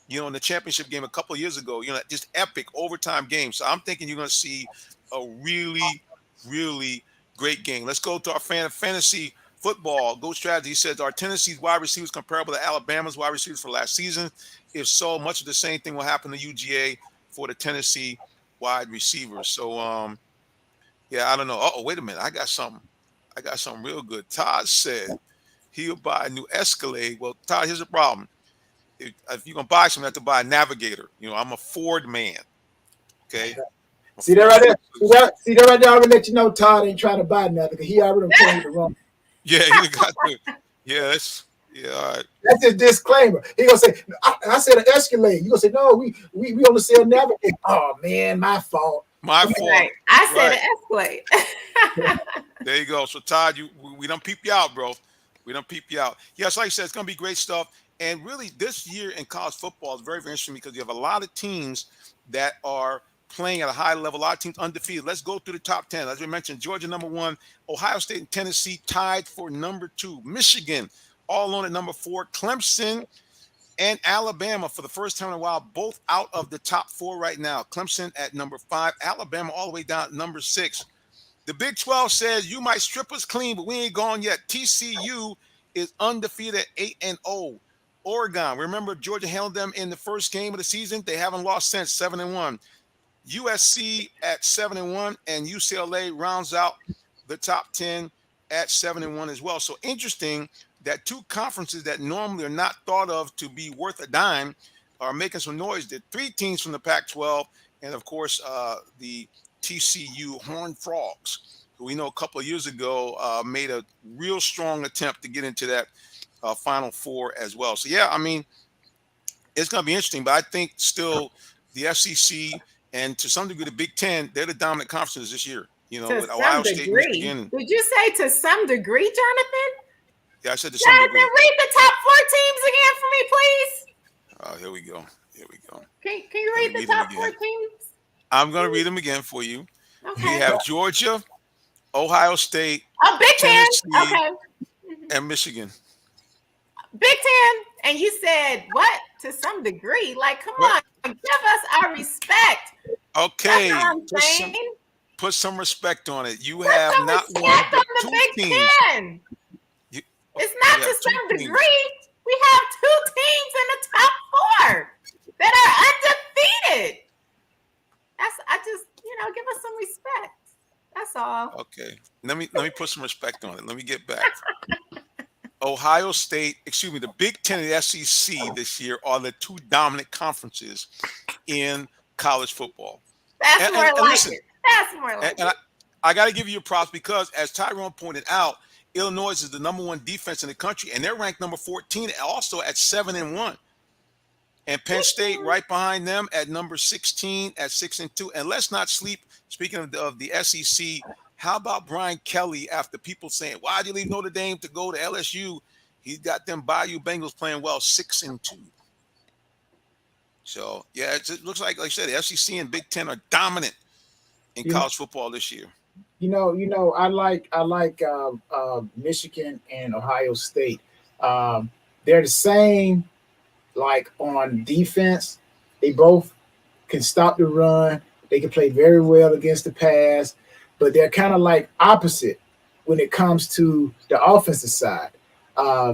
in the championship game a couple of years ago, just epic overtime game. So I'm thinking you're going to see a really, really great game. Let's go to our fantasy football. GOAT Strategy says, are Tennessee's wide receivers comparable to Alabama's wide receivers for last season? If so, much of the same thing will happen to UGA for the Tennessee wide receivers. So Yeah, I don't know. Oh, wait a minute. I got something real good. Todd said he'll buy a new Escalade. Well, Todd, here's the problem. If you're gonna buy something, you have to buy a Navigator. I'm a Ford man. Okay. I'm a See that Ford right man. there? See that right there? I already let you know Todd ain't trying to buy nothing because he already told you the wrong. Yeah, you got to. Yeah, all right. That's his disclaimer. He gonna say, I said an Escalade. You gonna say, no, we only sell Navigator. Oh man, my fault. My fault. Right. I said Right. an Escalade. There you go. So Todd, we don't peep you out, bro. We don't peep you out. Yes, like I said, it's gonna be great stuff. And really, this year in college football is very, very interesting because you have a lot of teams that are playing at a high level. A lot of teams undefeated. Let's go through the top 10. As we mentioned, Georgia #1, Ohio State and Tennessee tied for #2, Michigan all alone at #4, Clemson and Alabama for the first time in a while, both out of the top 4 right now. Clemson at #5, Alabama all the way down at #6. The Big 12 says you might strip us clean, but we ain't gone yet. TCU is undefeated at 8-0. Oregon, remember Georgia handled them in the first game of the season. They haven't lost since, 7-1. USC at 7-1, and UCLA rounds out the top 10 at 7-1 as well. So interesting that 2 conferences that normally are not thought of to be worth a dime are making some noise. The 3 teams from the Pac-12, and of course the TCU Horned Frogs, who we know a couple of years ago made a real strong attempt to get into that Final Four as well. So yeah, I mean, it's going to be interesting, but I think still the SEC and to some degree the Big Ten, they're the dominant conferences this year. With Ohio State, Michigan. Did you say to some degree, Jonathan? Yeah, I said to some degree. Jonathan, read the top 4 teams again for me, please. Oh, here we go. Can you read the top 4 teams? I'm going to read them again for you. Okay. We have Georgia, Ohio State, Big Ten. Tennessee, Okay. and Michigan. Big Ten. And you said what? To some degree. Like, come on, give us our respect. Okay. That's all I'm saying. Put some respect on it. You have not one but 2 teams. It's not to some degree. We have 2 teams in the top 4 that are undefeated. Give us some respect. That's all. Okay. Let me put some respect on it. Let me get back. Ohio State, the Big Ten and the SEC this year are the 2 dominant conferences in college football. That's more like it. That's more like it. I got to give you your props because, as Tyrone pointed out, Illinois is the #1 defense in the country, and they're ranked number 14, also at 7-1. And Penn State right behind them at number 16 at 6-2. And let's not sleep. Speaking of the SEC, how about Brian Kelly? After people saying, "Why did you leave Notre Dame to go to LSU?" He's got them Bayou Bengals playing well, 6-2. So yeah, it looks like I said, the SEC and Big Ten are dominant in college football this year. I like Michigan and Ohio State. They're the same. Like on defense, they both can stop the run. They can play very well against the pass, but they're kind of like opposite when it comes to the offensive side.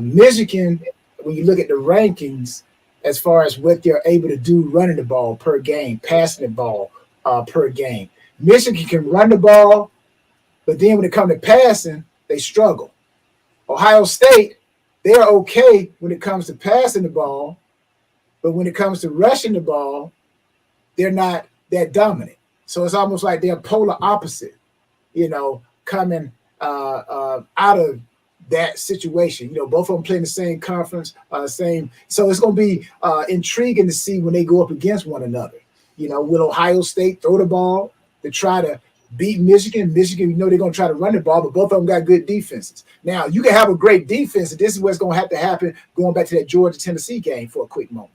Michigan, when you look at the rankings, as far as what they're able to do running the ball per game, passing the ball per game, Michigan can run the ball, but then when it comes to passing, they struggle. Ohio State, they're okay when it comes to passing the ball, but when it comes to rushing the ball, they're not that dominant. So it's almost like they're polar opposite, coming out of that situation. Both of them playing the same conference, same. So it's going to be intriguing to see when they go up against one another. Will Ohio State throw the ball to try to beat Michigan? Michigan, they're going to try to run the ball, but both of them got good defenses. Now, you can have a great defense, and this is what's going to have to happen going back to that Georgia-Tennessee game for a quick moment.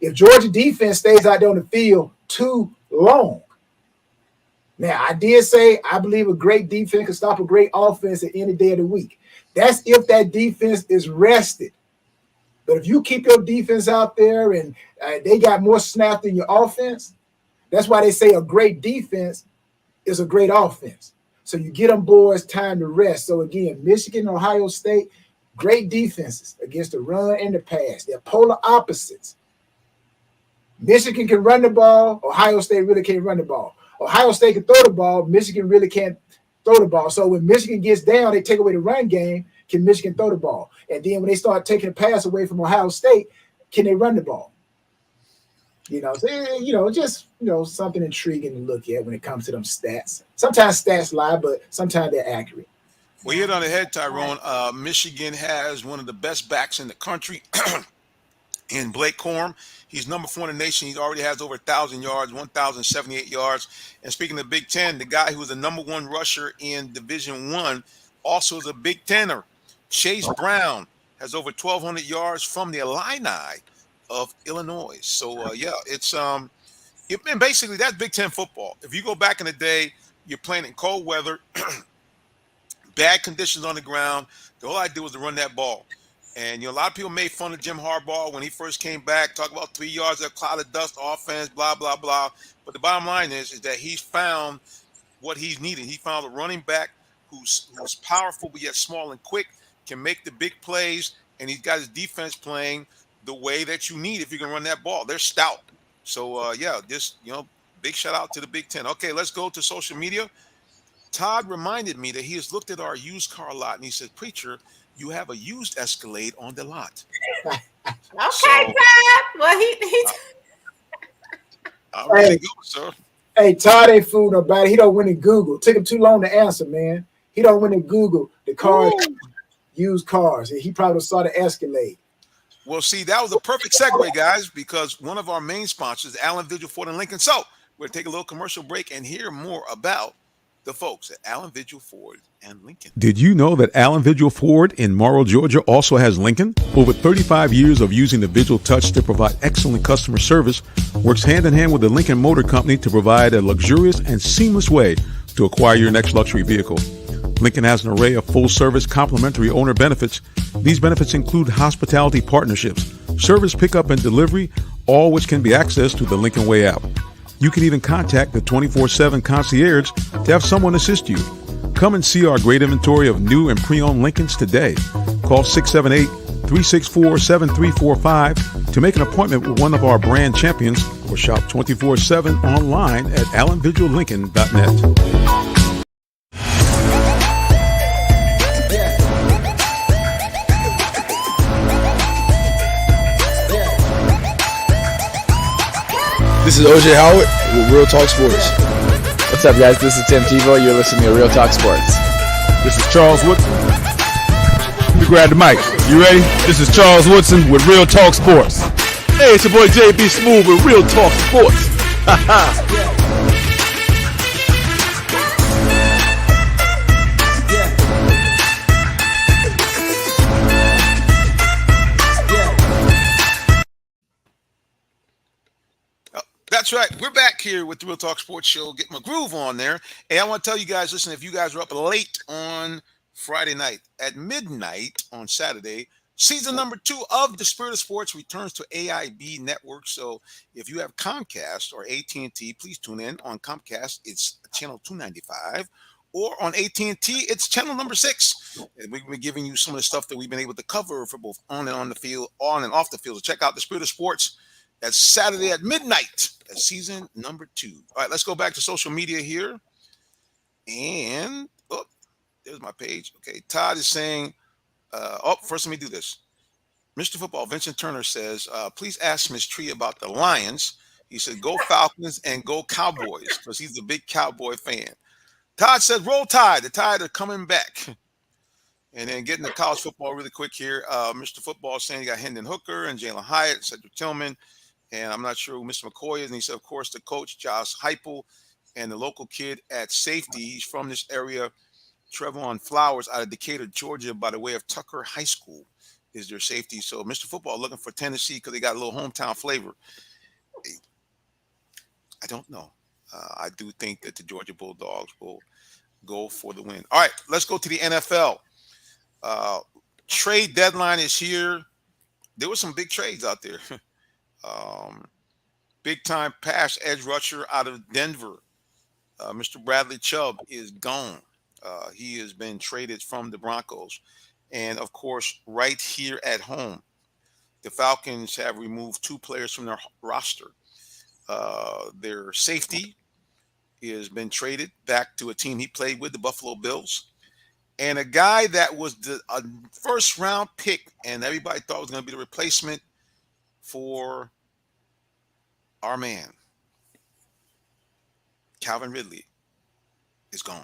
If Georgia defense stays out there on the field too long, now I did say I believe a great defense can stop a great offense at any day of the week. That's if that defense is rested. But if you keep your defense out there and they got more snaps than your offense, that's why they say a great defense is a great offense. So you get them boys time to rest. So again, Michigan and Ohio State, great defenses against the run and the pass. They're polar opposites. Michigan can run the ball. Ohio State really can't run the ball. Ohio State can throw the ball. Michigan really can't throw the ball. So when Michigan gets down, they take away the run game. Can Michigan throw the ball? And then when they start taking the pass away from Ohio State, can they run the ball? So, just something intriguing to look at when it comes to them stats. Sometimes stats lie, but sometimes they're accurate. Well, you hit on the head, Tyrone. Michigan has one of the best backs in the country in Blake Corum. He's number 4 in the nation. He already has over 1,000 yards, 1,078 yards. And speaking of Big Ten, the guy who was the number 1 rusher in Division I also is a Big Tenner. Chase Brown has over 1,200 yards from the Illini of Illinois. So, it's and basically that's Big Ten football. If you go back in the day, you're playing in cold weather, bad conditions on the ground. The whole idea was to run that ball. And, a lot of people made fun of Jim Harbaugh when he first came back, talk about 3 yards of cloud of dust offense, blah, blah, blah. But the bottom line is that he's found what he's needed. He found a running back who's powerful but yet small and quick, can make the big plays, and he's got his defense playing the way that you need if you can run that ball. They're stout. So, big shout out to the Big Ten. Okay, let's go to social media. Todd reminded me that he has looked at our used car lot, and he said, Preacher, you have a used Escalade on the lot. Okay, Todd. Well, he I'm ready to go, sir. Hey, Todd ain't fooling nobody. He don't win in Google. Took him too long to answer, man. He don't win in Google the cars, used cars. He probably saw the Escalade. Well, see, that was a perfect segue, guys, because one of our main sponsors, Allen Vigil Ford and Lincoln. So we're going to take a little commercial break and hear more about the folks at Allen Vigil Ford and Lincoln. Did you know that Allen Vigil Ford in Morrow, Georgia also has Lincoln? Over 35 years of using the Vigil Touch to provide excellent customer service, works hand in hand with the Lincoln Motor Company to provide a luxurious and seamless way to acquire your next luxury vehicle. Lincoln has an array of full-service complimentary owner benefits. These benefits include hospitality partnerships, service pickup and delivery, all which can be accessed through the Lincoln Way app. You can even contact the 24/7 concierge to have someone assist you. Come and see our great inventory of new and pre-owned Lincolns today. Call 678-364-7345 to make an appointment with one of our brand champions or shop 24/7 online at allenvigillincoln.net. This is OJ Howard with Real Talk Sports. What's up, guys? This is Tim Tebow. You're listening to Real Talk Sports. This is Charles Woodson. Let me grab the mic. You ready? This is Charles Woodson with Real Talk Sports. Hey, it's your boy JB Smooth with Real Talk Sports. That's right. We're back here with the Real Talk Sports Show. Get my groove on there. And I want to tell you guys, listen, if you guys are up late on Friday night, at midnight on Saturday, season number 2 of The Spirit of Sports returns to AIB Network. So if you have Comcast or AT&T, please tune in. On Comcast, it's channel 295. Or on AT&T, it's channel number 6. And we've been giving you some of the stuff that we've been able to cover for both on and on the field, on and off the field. So check out The Spirit of Sports. That's Saturday at midnight. That's season number 2. All right, let's go back to social media here. And, there's my page. Okay, Todd is saying, first let me do this. Mr. Football, Vincent Turner says, please ask Ms. Tree about the Lions. He said, go Falcons and go Cowboys, because he's a big Cowboy fan. Todd says, roll Tide. The Tide are coming back. And then getting to college football really quick here. Mr. Football is saying you got Hendon Hooker and Jalen Hyatt, Cedric Tillman. And I'm not sure who Mr. McCoy is. And he said, of course, the coach, Josh Heupel, and the local kid at safety. He's from this area, Trevon Flowers, out of Decatur, Georgia, by the way of Tucker High School is their safety. So Mr. Football looking for Tennessee because they got a little hometown flavor. I don't know. I do think that the Georgia Bulldogs will go for the win. All right, let's go to the NFL. Trade deadline is here. There were some big trades out there. Big time pass edge rusher out of Denver. Mr. Bradley Chubb is gone. He has been traded from the Broncos. And of course, right here at home, the Falcons have removed 2 players from their roster. Their safety has been traded back to a team he played with, the Buffalo Bills. And a guy that was the first round pick, and everybody thought was going to be the replacement for our man, Calvin Ridley, is gone.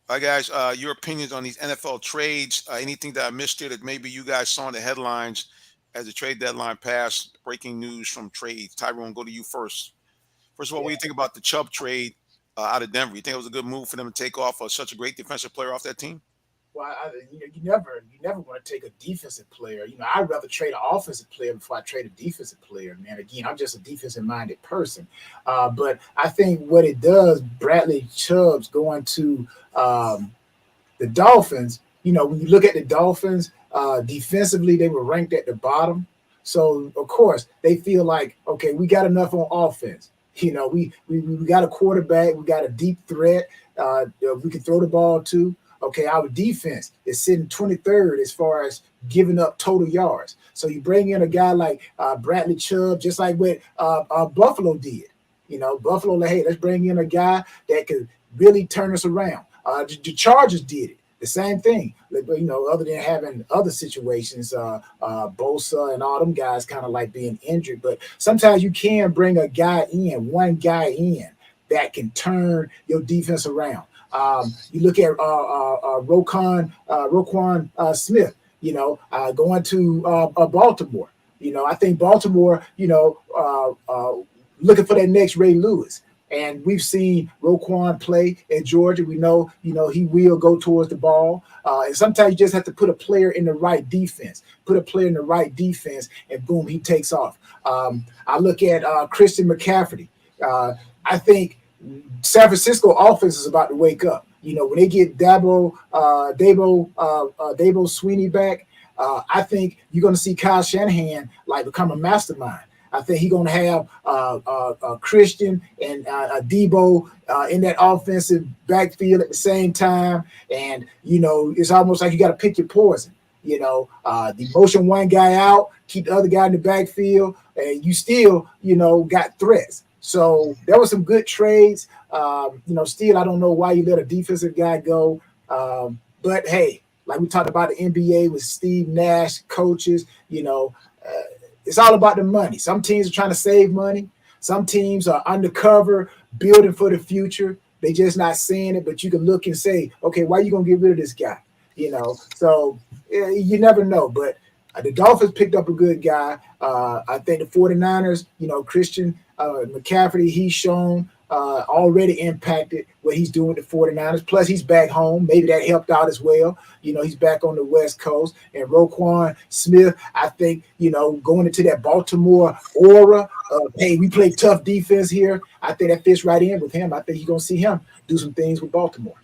All right, guys, your opinions on these NFL trades, anything that I missed here that maybe you guys saw in the headlines as the trade deadline passed, breaking news from trades. Tyrone, go to you first. First of all, what do you think about the Chubb trade out of Denver? You think it was a good move for them to take off such a great defensive player off that team? Well, you never want to take a defensive player. I'd rather trade an offensive player before I trade a defensive player. Man, again, I'm just a defensive-minded person. But I think what it does, Bradley Chubb's going to the Dolphins. When you look at the Dolphins, defensively, they were ranked at the bottom. So, of course, they feel like, okay, we got enough on offense. We got a quarterback. We got a deep threat. We can throw the ball to. Okay, our defense is sitting 23rd as far as giving up total yards. So you bring in a guy like Bradley Chubb, just like what Buffalo did. Buffalo, like, hey, let's bring in a guy that could really turn us around. The Chargers did it. The same thing, other than having other situations, Bosa and all them guys kind of like being injured. But sometimes you can bring one guy in that can turn your defense around. You look at Roquan Smith, going to Baltimore. I think Baltimore, looking for that next Ray Lewis. And we've seen Roquan play at Georgia. We know, he will go towards the ball. And sometimes you just have to put a player in the right defense. And boom, he takes off. I look at Christian McCaffrey. I think San Francisco offense is about to wake up. When they get Dabo Sweeney back, I think you're going to see Kyle Shanahan become a mastermind. I think he's going to have Christian and Debo in that offensive backfield at the same time. And, it's almost like you got to pick your poison. The motion one guy out, keep the other guy in the backfield, and you still, got threats. So there were some good trades. Still, I don't know why you let a defensive guy go. But, hey, like we talked about the NBA with Steve Nash, coaches, it's all about the money. Some teams are trying to save money. Some teams are undercover, building for the future. They just not saying it, but you can look and say, okay, why are you going to get rid of this guy? So you never know. But the Dolphins picked up a good guy. I think the 49ers, Christian McCaffrey, he's shown already impacted what he's doing with the 49ers. Plus, he's back home. Maybe that helped out as well. He's back on the West Coast. And Roquan Smith, I think, going into that Baltimore aura of, hey, we play tough defense here, I think that fits right in with him. I think you're going to see him do some things with Baltimore.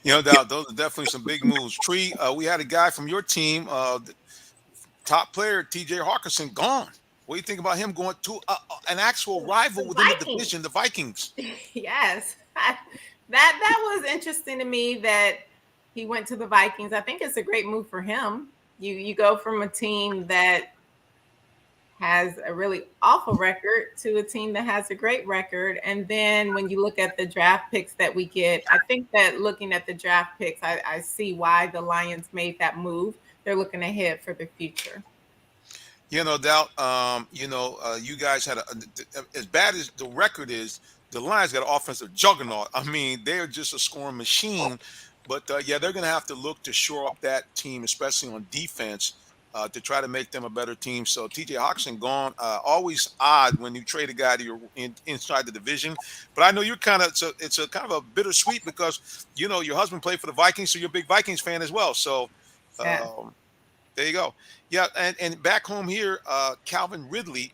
Those are definitely some big moves. Tree, we had a guy from your team, top player, T.J. Hawkinson, gone. What do you think about him going to an actual rival within the division, the Vikings? Yes, that was interesting to me that he went to the Vikings. I think it's a great move for him. You go from a team that has a really awful record to a team that has a great record. And then when you look at the draft picks that we get, I think that looking at the draft picks, I see why the Lions made that move. They're looking ahead for the future. No doubt. You guys had as bad as the record is, the Lions got an offensive juggernaut. I mean, they're just a scoring machine. But they're going to have to look to shore up that team, especially on defense, to try to make them a better team. So T.J. Hawkinson gone. Always odd when you trade a guy to your inside the division. But I know you're it's a kind of a bittersweet because your husband played for the Vikings, so you're a big Vikings fan as well. So. There you go. Yeah, and back home here, Calvin Ridley,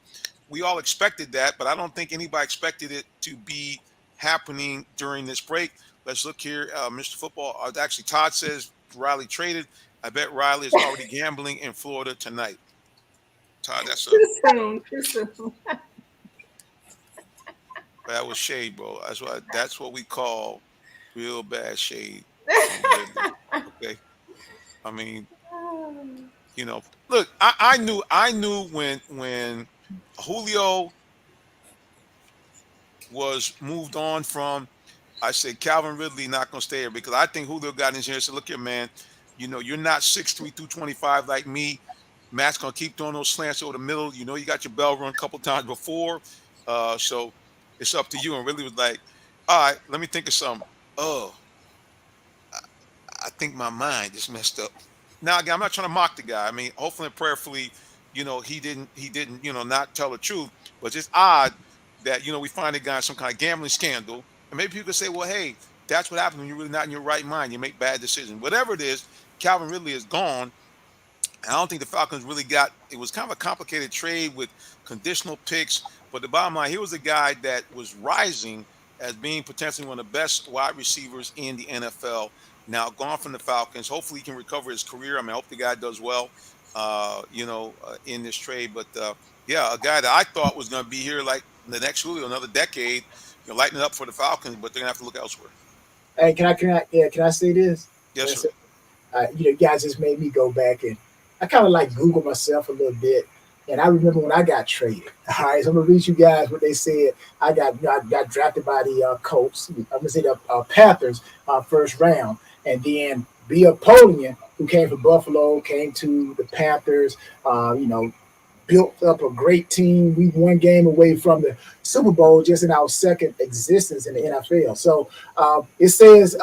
we all expected that, but I don't think anybody expected it to be happening during this break. Let's look here, Mr. Football. Actually, Todd says Riley traded. I bet Riley is already gambling in Florida tonight. Todd, that's too soon. That was shade, bro. That's what we call real bad shade. Okay, I mean. Look, I knew when Julio was moved on from. I said Calvin Ridley not gonna stay here because I think Julio got in here and said, look here, man, you're not 6'3", 225 like me. Matt's gonna keep throwing those slants over the middle. You got your bell run a couple times before. So it's up to you. And Ridley was like, all right, let me think of something. Oh, I think my mind is messed up. Now again, I'm not trying to mock the guy. I mean, hopefully and prayerfully, he didn't, not tell the truth. But it's just odd that we find a guy in some kind of gambling scandal, and maybe people could say, well, hey, that's what happens when you're really not in your right mind. You make bad decisions. Whatever it is, Calvin Ridley is gone. I don't think the Falcons really got it. Was kind of a complicated trade with conditional picks, but the bottom line, he was a guy that was rising as being potentially one of the best wide receivers in the NFL. Now gone from the Falcons. Hopefully he can recover his career. I mean, I hope the guy does well, in this trade. But yeah, a guy that I thought was going to be here like the next Julio, another decade, lighting it up for the Falcons, but they're going to have to look elsewhere. Hey, can I say this? Yes, sir. You guys just made me go back and I kind of like Google myself a little bit. And I remember when I got traded. All right, so I'm gonna read you guys what they said. I got drafted by the Colts. I'm gonna say the Panthers, first round, and then Bill Polian, who came from Buffalo, came to the Panthers. Built up a great team. We one game away from the Super Bowl just in our second existence in the NFL. So it says.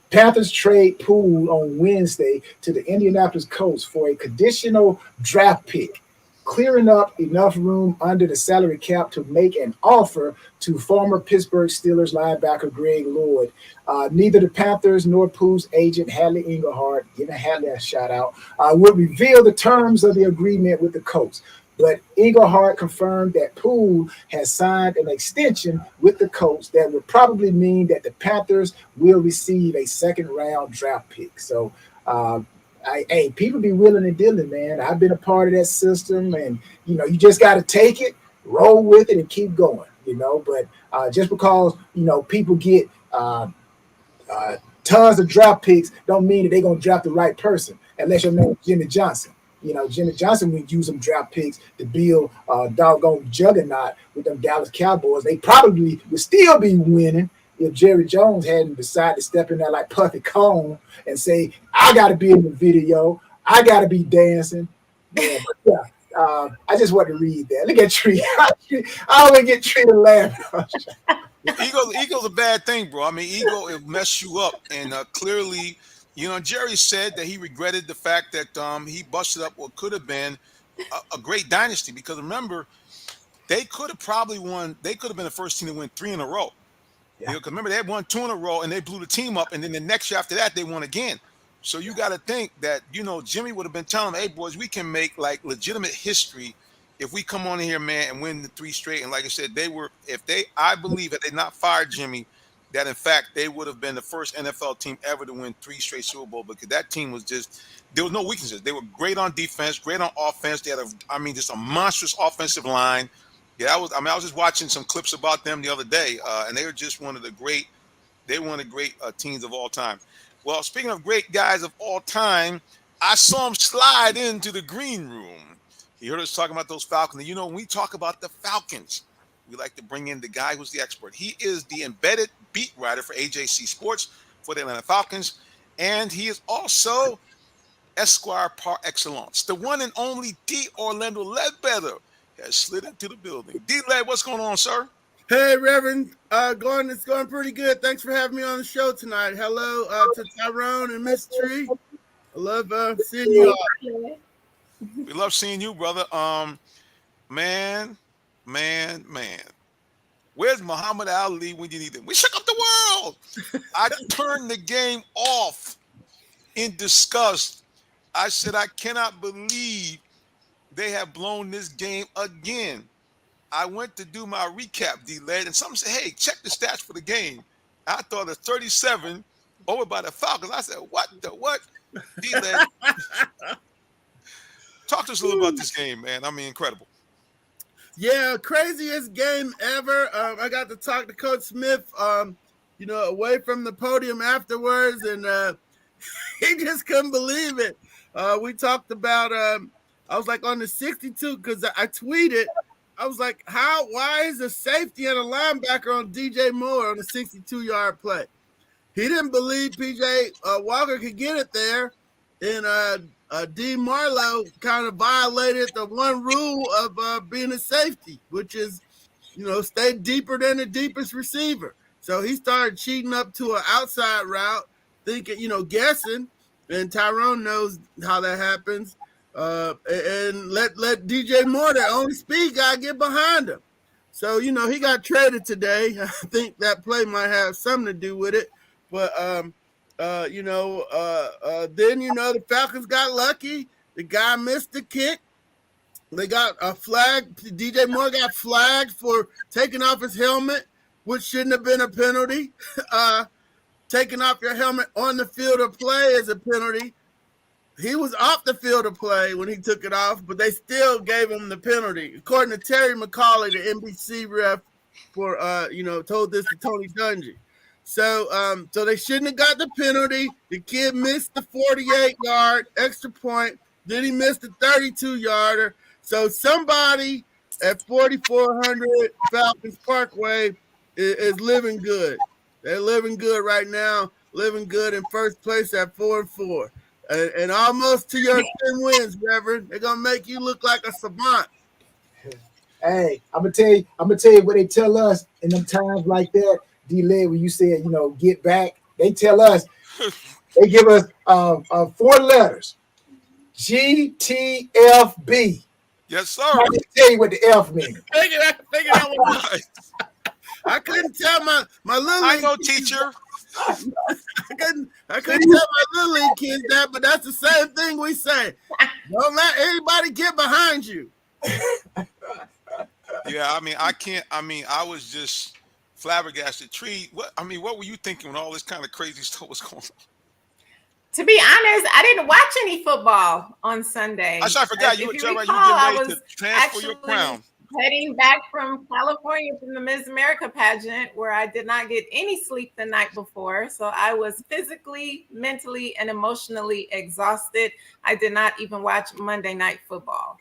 Panthers trade pool on Wednesday to the Indianapolis Colts for a conditional draft pick, clearing up enough room under the salary cap to make an offer to former Pittsburgh Steelers linebacker Greg Lloyd. Neither the Panthers nor Poole's agent Hadley Engelhardt, giving Hadley a shout out, would reveal the terms of the agreement with the Colts. But Engelhardt confirmed that Poole has signed an extension with the Colts that would probably mean that the Panthers will receive a second-round draft pick. So, people be willing and dealing, man. I've been a part of that system, and, you just got to take it, roll with it, and keep going, But just because, people get tons of draft picks don't mean that they're going to draft the right person, unless your name is Jimmy Johnson. Jimmy Johnson would use some draft picks to build a doggone juggernaut with them Dallas Cowboys. They probably would still be winning if Jerry Jones hadn't decided to step in there like Puffy Cone and say, I got to be in the video. I got to be dancing. I just want to read that. Look at Tree. I always get Tree to laugh. Ego's a bad thing, bro. I mean, ego, it mess you up. And clearly – Jerry said that he regretted the fact that he busted up what could have been a great dynasty, because remember, they could have probably won. They could have been the first team to win 3 in a row. Yeah. Because remember, they had won 2 in a row and they blew the team up, and then the next year after that, they won again. So you got to think that, Jimmy would have been telling them, hey, boys, we can make like legitimate history if we come on here, man, and win the 3 straight. And like I said, I believe that they not fired Jimmy, that in fact they would have been the first NFL team ever to win 3 straight Super Bowl, because that team was there was no weaknesses. They were great on defense, great on offense. They had just a monstrous offensive line. Yeah, I was just watching some clips about them the other day, and they were just one of the great teams of all time. Well, speaking of great guys of all time, I saw him slide into the green room. He heard us talking about those Falcons. And when we talk about the Falcons, we like to bring in the guy who's the expert. He is the embedded beat writer for AJC Sports for the Atlanta Falcons, and he is also Esquire par excellence. The one and only D. Orlando Ledbetter has slid into the building. D-Led, what's going on, sir? Hey, Reverend. It's going pretty good. Thanks for having me on the show tonight. Hello to Tyrone and Miss Tree. I love seeing you all. We love seeing you, brother. Man. Where's Muhammad Ali when you need him? We shook up the world. I turned the game off in disgust. I said, I cannot believe they have blown this game again. I went to do my recap, D-Led, and someone said, hey, check the stats for the game. I thought it's 37 over by the Falcons. I said, what? D-Led, talk to us a little about this game, man. I mean, incredible. Yeah, craziest game ever. I got to talk to Coach Smith, away from the podium afterwards, and he just couldn't believe it. We talked about, I was like on the 62 because I tweeted I was like, why is a safety and a linebacker on DJ Moore on a 62-yard play? He didn't believe PJ Walker could get it there. And D. Marlowe kind of violated the one rule of being a safety, which is, stay deeper than the deepest receiver. So he started cheating up to an outside route, thinking, guessing. And Tyrone knows how that happens. And let DJ Moore, the only speed guy, get behind him. So, he got traded today. I think that play might have something to do with it. But, then, the Falcons got lucky. The guy missed the kick. They got a flag. DJ Moore got flagged for taking off his helmet, which shouldn't have been a penalty. Taking off your helmet on the field of play is a penalty. He was off the field of play when he took it off, but they still gave him the penalty. According to Terry McCauley, the NBC ref, told this to Tony Dungy. So they shouldn't have got the penalty. The kid missed the 48-yard extra point. Then he missed the 32-yarder. So somebody at 4400 Falcons Parkway is living good. They're living good right now, living good in first place at 4-4. And almost to your 10 wins, Reverend. They're gonna make you look like a savant. Hey, I'm gonna tell you what they tell us in them times like that, D-Led, when you said, get back. They tell us, they give us 4 letters. GTFB. Yes, sir. I can tell you what the F means. Figure that one out. I couldn't tell my little I league know, kids. teacher. I couldn't tell my little league kids that, but that's the same thing we say. Don't let anybody get behind you. Yeah, I was just flabbergasted. Tree, what were you thinking when all this kind of crazy stuff was going on? To be honest, I didn't watch any football on Sunday. I forgot you were getting ready to transfer your crown. Heading back from California from the Miss America pageant, where I did not get any sleep the night before. So I was physically, mentally, and emotionally exhausted. I did not even watch Monday Night Football.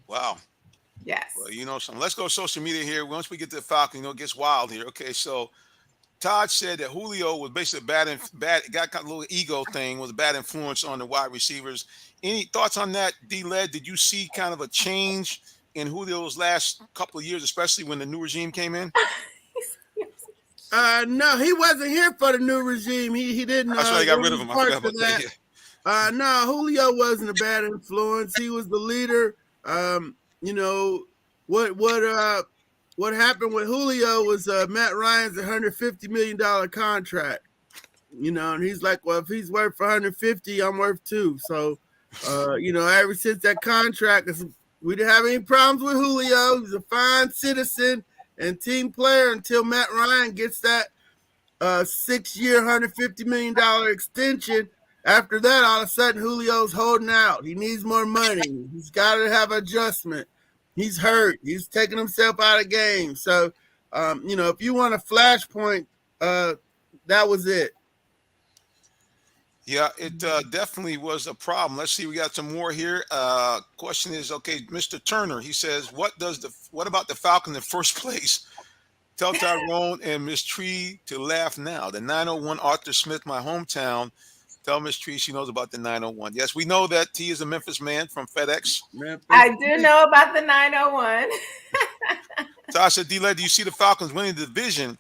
Wow. Yes. Well, let's go social media here. Once we get to the Falcons, it gets wild here. Okay, so Todd said that Julio was basically bad, got kind of a little ego thing, was a bad influence on the wide receivers. Any thoughts on that, D-Led? Did you see kind of a change in Julio's last couple of years, especially when the new regime came in? No, he wasn't here for the new regime. He didn't. That's why they got rid of him. I forgot about that. No, Julio wasn't a bad influence. He was the leader. What happened with Julio was Matt Ryan's $150 million contract. And he's like, well, if he's worth 150, I'm worth 2. So, ever since that contract, we didn't have any problems with Julio. He's a fine citizen and team player until Matt Ryan gets that 6-year, $150 million extension. After that, all of a sudden, Julio's holding out. He needs more money. He's got to have adjustment. He's hurt. He's taking himself out of games. So, if you want a flashpoint, that was it. Yeah, it definitely was a problem. Let's see. We got some more here. Question is, okay, Mr. Turner, he says, what about the Falcons in first place? Tell Tyrone and Miss Tree to laugh now. The 901 Arthur Smith, my hometown. Tell Miss Tree she knows about the 901. Yes, we know that he is a Memphis man from FedEx. I do know about the 901. Tasha D-Led, do you see the Falcons winning the division?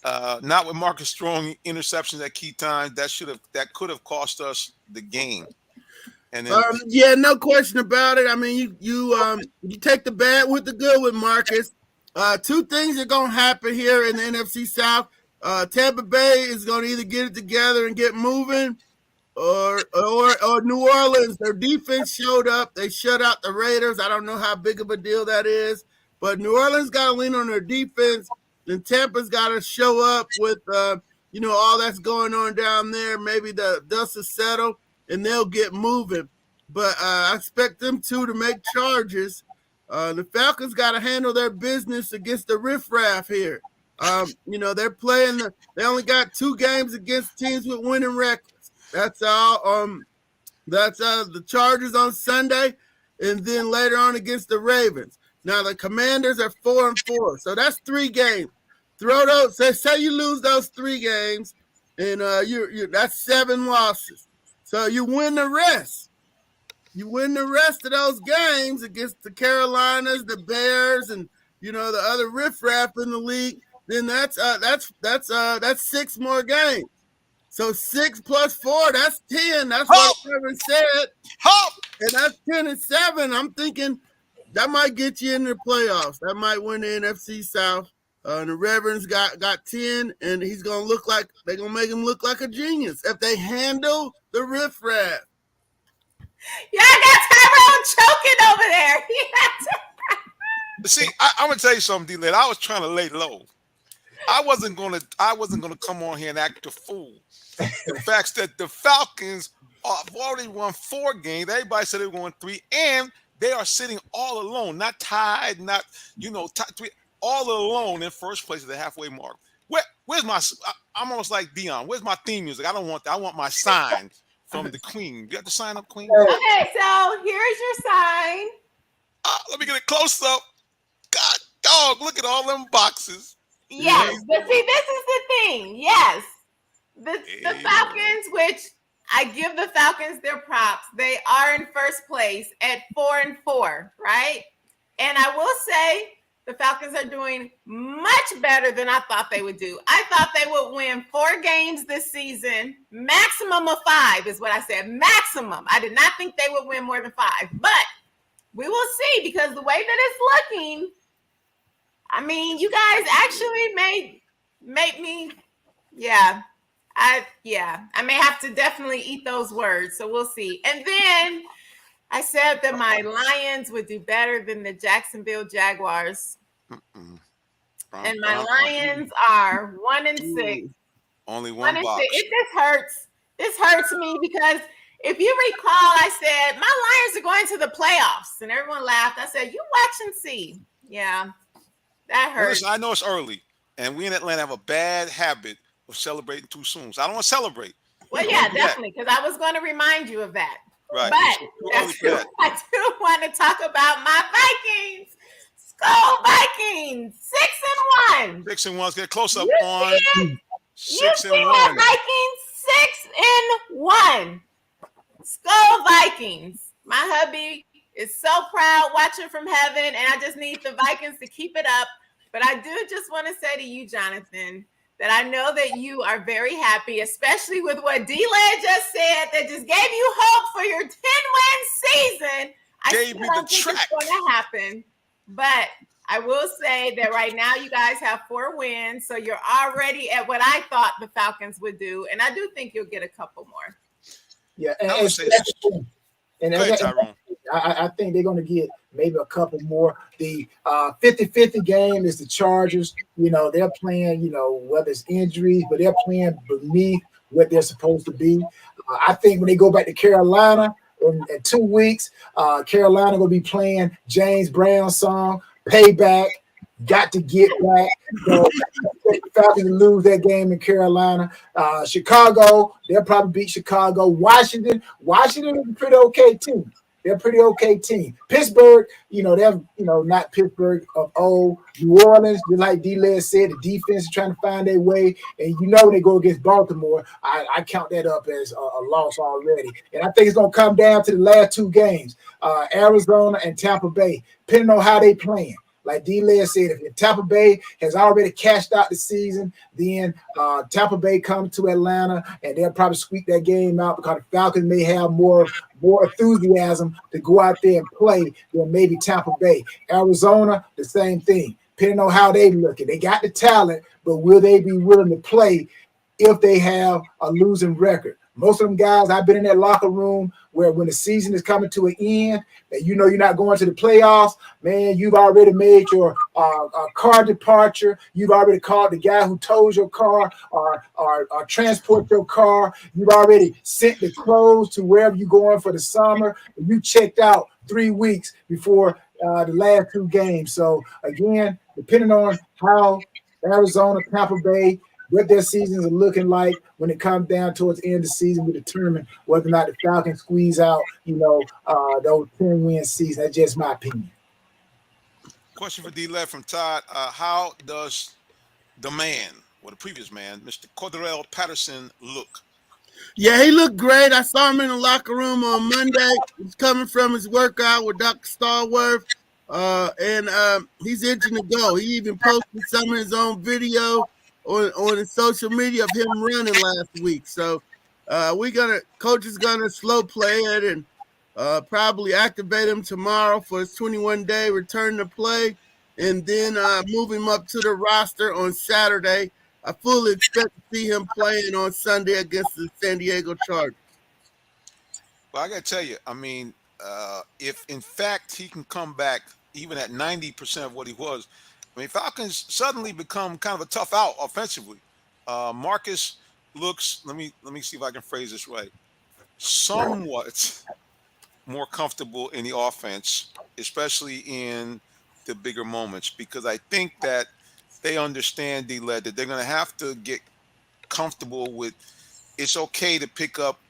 Not with Marcus Strong interceptions at key times. That could have cost us the game. And then, no question about it. I mean, you take the bad with the good with Marcus. 2 things are gonna happen here in the NFC South. Tampa Bay is gonna either get it together and get moving, or New Orleans. Their defense showed up. They shut out the Raiders. I don't know how big of a deal that is, but New Orleans got to lean on their defense. And Tampa's got to show up with, all that's going on down there. Maybe the dust will settle and they'll get moving. But I expect them to make charges. The Falcons got to handle their business against the riffraff here. They're playing. They only got 2 games against teams with winning records. That's all. That's the Chargers on Sunday, and then later on against the Ravens. Now the Commanders are 4-4, so that's 3 games. Throw those. Say you lose those 3 games, and that's 7 losses. So you win the rest. You win the rest of those games against the Carolinas, the Bears, and the other riffraff in the league. Then that's 6 more games. So 6 plus 4, that's 10. That's what Trevor said. And that's 10-7. I'm thinking that might get you in the playoffs. That might win the NFC South. The Reverend's got 10, and he's gonna they're gonna make him look like a genius if they handle the riffraff. Yeah, I got Tyrone choking over there. See, I'm gonna tell you something, D-Led. I was trying to lay low. I wasn't gonna come on here and act a fool. The fact that the Falcons have already won 4 games. Everybody said they won 3, and they are sitting all alone, not tied, not tied 3, all alone in first place at the halfway mark. Where's my? I'm almost like Dion. Where's my theme music? I don't want that. I want my sign from the Queen. You have to sign up, Queen. Okay, so here's your sign. Let me get it close up. God, dog, look at all them boxes. Yes, but see, this is the thing. Yes, the Falcons, which I give the Falcons their props. They are in first place at 4-4, right? And I will say the Falcons are doing much better than I thought they would do. I thought they would win 4 games this season, maximum of 5 is what I said, maximum. I did not think they would win more than 5, but we will see because the way that it's looking, I mean, you guys actually made me, I may have to definitely eat those words, so we'll see. And then I said that my Lions would do better than the Jacksonville Jaguars. And my Lions are 1-6. Only one box. This hurts. This hurts me because if you recall, I said my Lions are going to the playoffs, and everyone laughed. I said, "You watch and see." Yeah, that hurts. Listen, I know it's early, and we in Atlanta have a bad habit of celebrating too soon. So I don't want to celebrate. Well, yeah, definitely, because I was going to remind you of that. Right. But I do want to talk about my Vikings. Skull Vikings, 6-1. 6-1. Let's get close up You on see my 6-1. Vikings, 6-1. Skull Vikings. My hubby is so proud watching from heaven, and I just need the Vikings to keep it up. But I do just want to say to you, Jonathan, that I know that you are very happy, especially with what D-Led just said, that just gave you hope for your 10-win season. I still don't think it's going to happen. But I will say that right now you guys have 4 wins, so you're already at what I thought the Falcons would do, and I do think you'll get a couple more. Yeah, I think they're going to get maybe a couple more. The 50-50 game is the Chargers. They're playing, whether it's injuries, but they're playing beneath what they're supposed to be. I think when they go back to Carolina in 2 weeks, Carolina going to be playing James Brown's song, Payback, Got to Get Back. The Falcons lose that game in Carolina. Chicago, they'll probably beat Chicago. Washington is a pretty okay team. They're a pretty okay team. Pittsburgh, they're not Pittsburgh of old. New Orleans, just like D-Led said, the defense is trying to find their way. And when they go against Baltimore, I count that up as a loss already. And I think it's going to come down to the last 2 games, Arizona and Tampa Bay, depending on how they playing. Like D-Led said, if Tampa Bay has already cashed out the season, then Tampa Bay comes to Atlanta and they'll probably squeak that game out because the Falcons may have more enthusiasm to go out there and play than maybe Tampa Bay. Arizona, the same thing. Depending on how they look at. They got the talent, but will they be willing to play if they have a losing record? Most of them guys, I've been in that locker room where when the season is coming to an end, and you're not going to the playoffs, man, you've already made your car departure. You've already called the guy who tows your car or transport your car. You've already sent the clothes to wherever you're going for the summer. And you checked out 3 weeks before the last 2 games. So, again, depending on how Arizona, Tampa Bay, what their seasons are looking like when it comes down towards the end of the season, we determine whether or not the Falcons squeeze out, those 10-win seasons. That's just my opinion. Question for D-Lev from Todd. How does the man, or the previous man, Mr. Cordarrelle Patterson, look? Yeah, he looked great. I saw him in the locker room on Monday. He's coming from his workout with Dr. Stallworth, and he's itching to go. He even posted some of his own video on his social media of him running last week. So coach is gonna slow play it and probably activate him tomorrow for his 21-day return to play, and then move him up to the roster on Saturday. I fully expect to see him playing on Sunday against the San Diego Chargers. Well, I got to tell you, I mean, if in fact he can come back even at 90% of what he was, I mean, Falcons suddenly become kind of a tough out offensively. Marcus looks, let me see if I can phrase this right, somewhat more comfortable in the offense, especially in the bigger moments, because I think that they understand, D-Led, that they're going to have to get comfortable with it's okay to pick up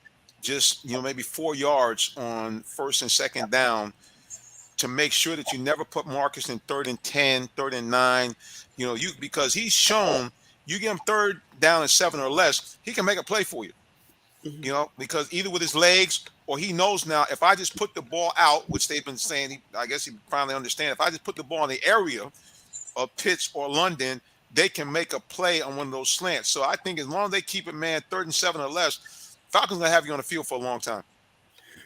just, maybe 4 yards on first and second down to make sure that you never put Marcus in 3rd and 10, 3rd and 9, because he's shown you get him 3rd down and 7 or less, he can make a play for you, because either with his legs or he knows now if I just put the ball out, which they've been saying, I guess he finally understands, if I just put the ball in the area of Pitts or London, they can make a play on one of those slants. So I think as long as they keep it, man, 3rd and 7 or less, Falcons going to have you on the field for a long time.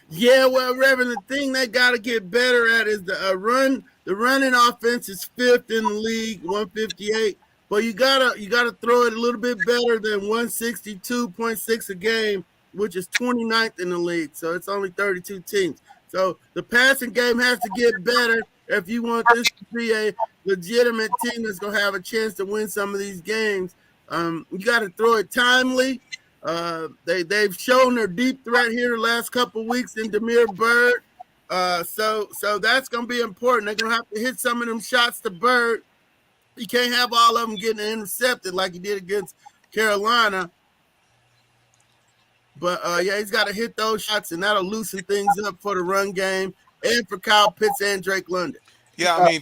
Yeah, well, Reverend, the thing they got to get better at is the run. The running offense is 5th in the league, 158. But you gotta throw it a little bit better than 162.6 a game, which is 29th in the league. So it's only 32 teams. So the passing game has to get better if you want this to be a legitimate team that's going to have a chance to win some of these games. You got to throw it timely. They've shown their deep threat here the last couple of weeks in Damiere Byrd. So that's going to be important. They're going to have to hit some of them shots to Byrd. You can't have all of them getting intercepted like he did against Carolina. But, yeah, he's got to hit those shots, and that'll loosen things up for the run game and for Kyle Pitts and Drake London. Yeah, I mean,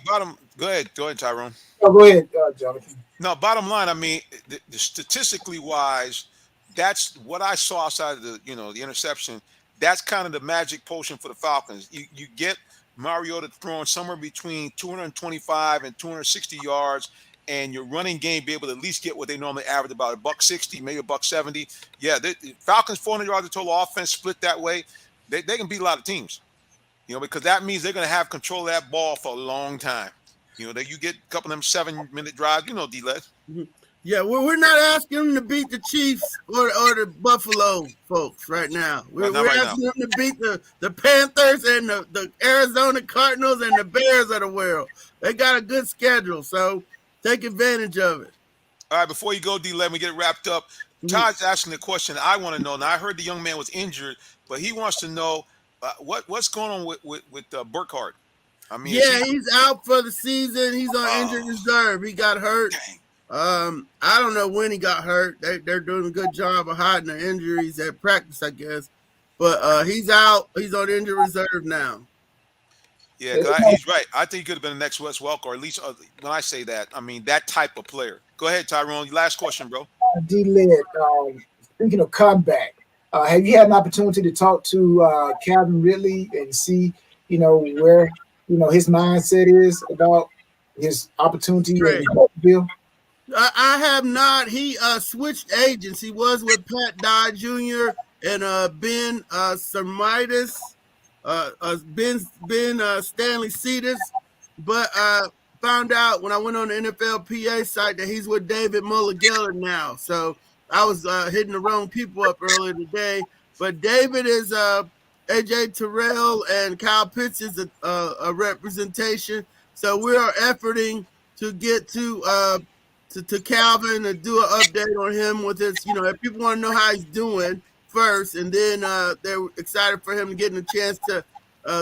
go ahead, Tyrone. Oh, go ahead, Jonathan. No, bottom line, I mean, the statistically wise, that's what I saw outside of the interception. That's kind of the magic potion for the Falcons. You get Mariota throwing somewhere between 225 and 260 yards, and your running game be able to at least get what they normally average, about $160, maybe $170. Yeah, the Falcons 400 yards of total offense split that way. They can beat a lot of teams, because that means they're going to have control of that ball for a long time. That you get a couple of them 7-minute drives, D-Led. Mm-hmm. Yeah, we're not asking them to beat the Chiefs or the Buffalo folks right now. We're asking them to beat the Panthers and the Arizona Cardinals and the Bears of the world. They got a good schedule, so take advantage of it. All right, before you go, D, let me get wrapped up. Todd's asking the question I want to know. Now, I heard the young man was injured, but he wants to know what's going on with Burkhardt. I mean, yeah, he's out for the season. He's on injured reserve. He got hurt. I don't know when he got hurt. They're doing a good job of hiding the injuries at practice, I guess. But he's out. He's on injured reserve now. Yeah, he's right. I think he could have been the next Wes Welker, or at least when I say that, I mean that type of player. Go ahead, Tyrone. Last question, bro. D-Led, speaking of comeback, have you had an opportunity to talk to Calvin Ridley and see, where, his mindset is about his opportunity in Bill? I have not. He switched agents. He was with Pat Dye Jr. and Ben Sermitis, Ben Stanley Cetus, but found out when I went on the NFLPA site that he's with David Mulligeller now. So I was hitting the wrong people up earlier today. But David is AJ Terrell and Kyle Pitts is a representation. So we are efforting to get to Calvin and do an update on him with his, if people want to know how he's doing first, and then they're excited for him to get a chance to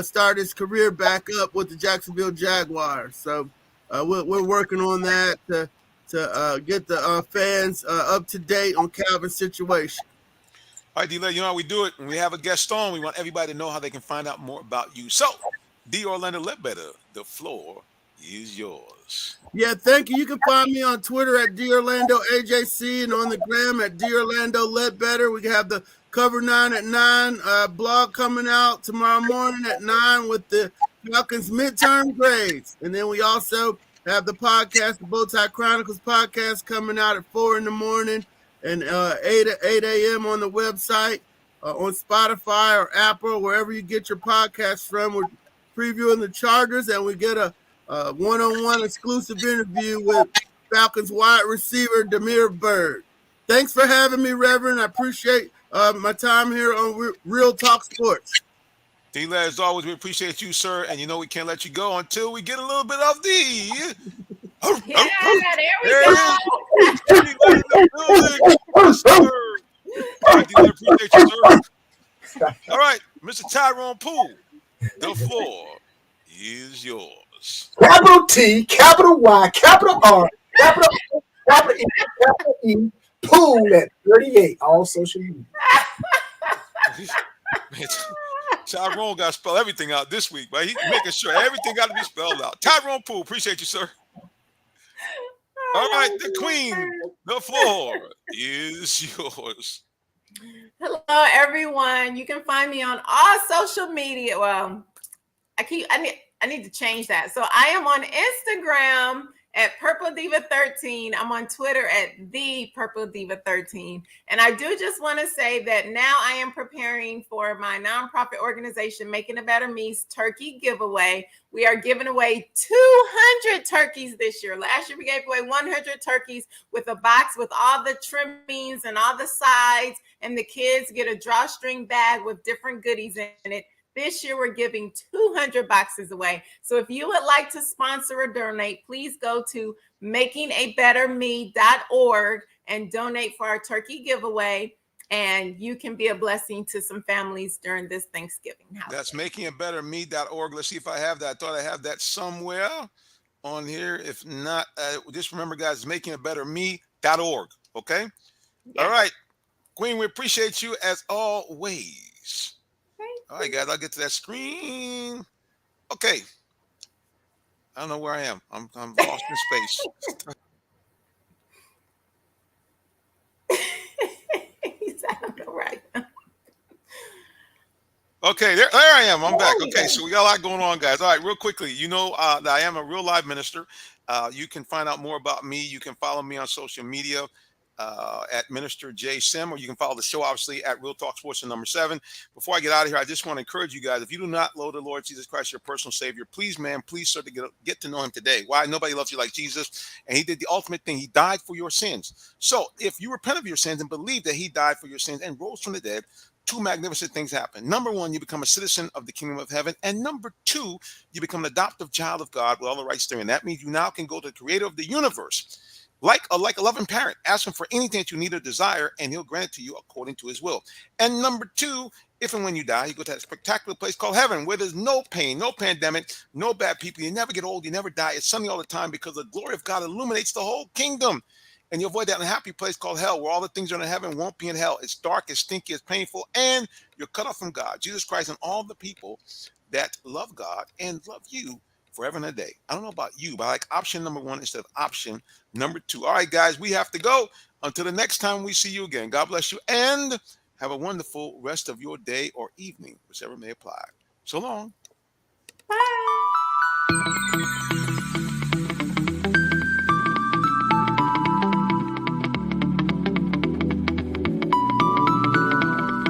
start his career back up with the Jacksonville Jaguars. So we're working on that to get the fans up to date on Calvin's situation. All right, D-Led, you know how we do it. When we have a guest on, we want everybody to know how they can find out more about you. So, D. Orlando Ledbetter, the floor is yours. Yeah, thank you. You can find me on Twitter at DOrlandoAJC and on the gram at DOrlandoLetBetter. We have the Cover 9 at 9 blog coming out tomorrow morning at 9 with the Falcons midterm grades. And then we also have the podcast, the Bowtie Chronicles podcast, coming out at 4 in the morning and 8 a.m. on the website, on Spotify or Apple, wherever you get your podcasts from. We're previewing the Chargers, and we get a one-on-one exclusive interview with Falcons wide receiver Demir Bird. Thanks for having me, Reverend. I appreciate my time here on Real Talk Sports. D-Lad, as always, we appreciate you, sir. And you know we can't let you go until we get a little bit of the... Yeah, there we go. D-Lad in the building. Yes, sir. All right, D-Lad, appreciate you, sir. All right, Mr. Tyrone Poole, the floor is yours. Capital T, capital Y, capital R, capital E, capital E, capital E, Pool at 38, all social media. Man, Tyrone got to spell everything out this week, but he's making sure everything got to be spelled out. Tyrone Poole, appreciate you, sir. All right, the queen, the floor is yours. Hello, everyone. You can find me on all social media. Well, I need to change that. So I am on Instagram at Purple Diva 13. I'm on Twitter at the Purple Diva 13. And I do just want to say that now I am preparing for my nonprofit organization, Making a Better Me's turkey giveaway. We are giving away 200 turkeys this year. Last year we gave away 100 turkeys with a box with all the trimmings and all the sides, and the kids get a drawstring bag with different goodies in it. This year, we're giving 200 boxes away. So if you would like to sponsor or donate, please go to makingabetterme.org and donate for our turkey giveaway. And you can be a blessing to some families during this Thanksgiving holiday. That's makingabetterme.org. Let's see if I have that. I thought I have that somewhere on here. If not, just remember, guys, makingabetterme.org. Okay? Yeah. All right. Queen, we appreciate you as always. All right, guys, I'll get to that screen. Okay. I don't know where I am. I'm lost in space. Okay, there I am. I'm back. Okay, so we got a lot going on, guys. All right, real quickly, you know that I am a real live minister. You can find out more about me. You can follow me on social media at Minister J Sim, or you can follow the show, obviously, at Real Talk Sports number 7. Before I get out of here, I just want to encourage you guys, if you do not know the Lord Jesus Christ, your personal Savior, please, man, please start to get to know him today. Why? Nobody loves you like Jesus, and he did the ultimate thing. He died for your sins. So if you repent of your sins and believe that he died for your sins and rose from the dead, 2 magnificent things happen. Number 1, you become a citizen of the kingdom of heaven. And number 2, you become an adoptive child of God with all the rights therein. That means you now can go to the creator of the universe, like a loving parent. Ask him for anything that you need or desire, and he'll grant it to you according to his will. And number 2, if and when you die, you go to that spectacular place called heaven, where there's no pain, no pandemic, no bad people. You never get old. You never die. It's sunny all the time because the glory of God illuminates the whole kingdom. And you avoid that unhappy place called hell, where all the things that are in heaven won't be in hell. It's dark, it's stinky, it's painful, and you're cut off from God, Jesus Christ, and all the people that love God and love you forever and a day. I don't know about you, but I like option number 1 instead of option number 2. All right, guys, we have to go. Until the next time we see you again, God bless you, and have a wonderful rest of your day or evening, whichever may apply. So long. Bye.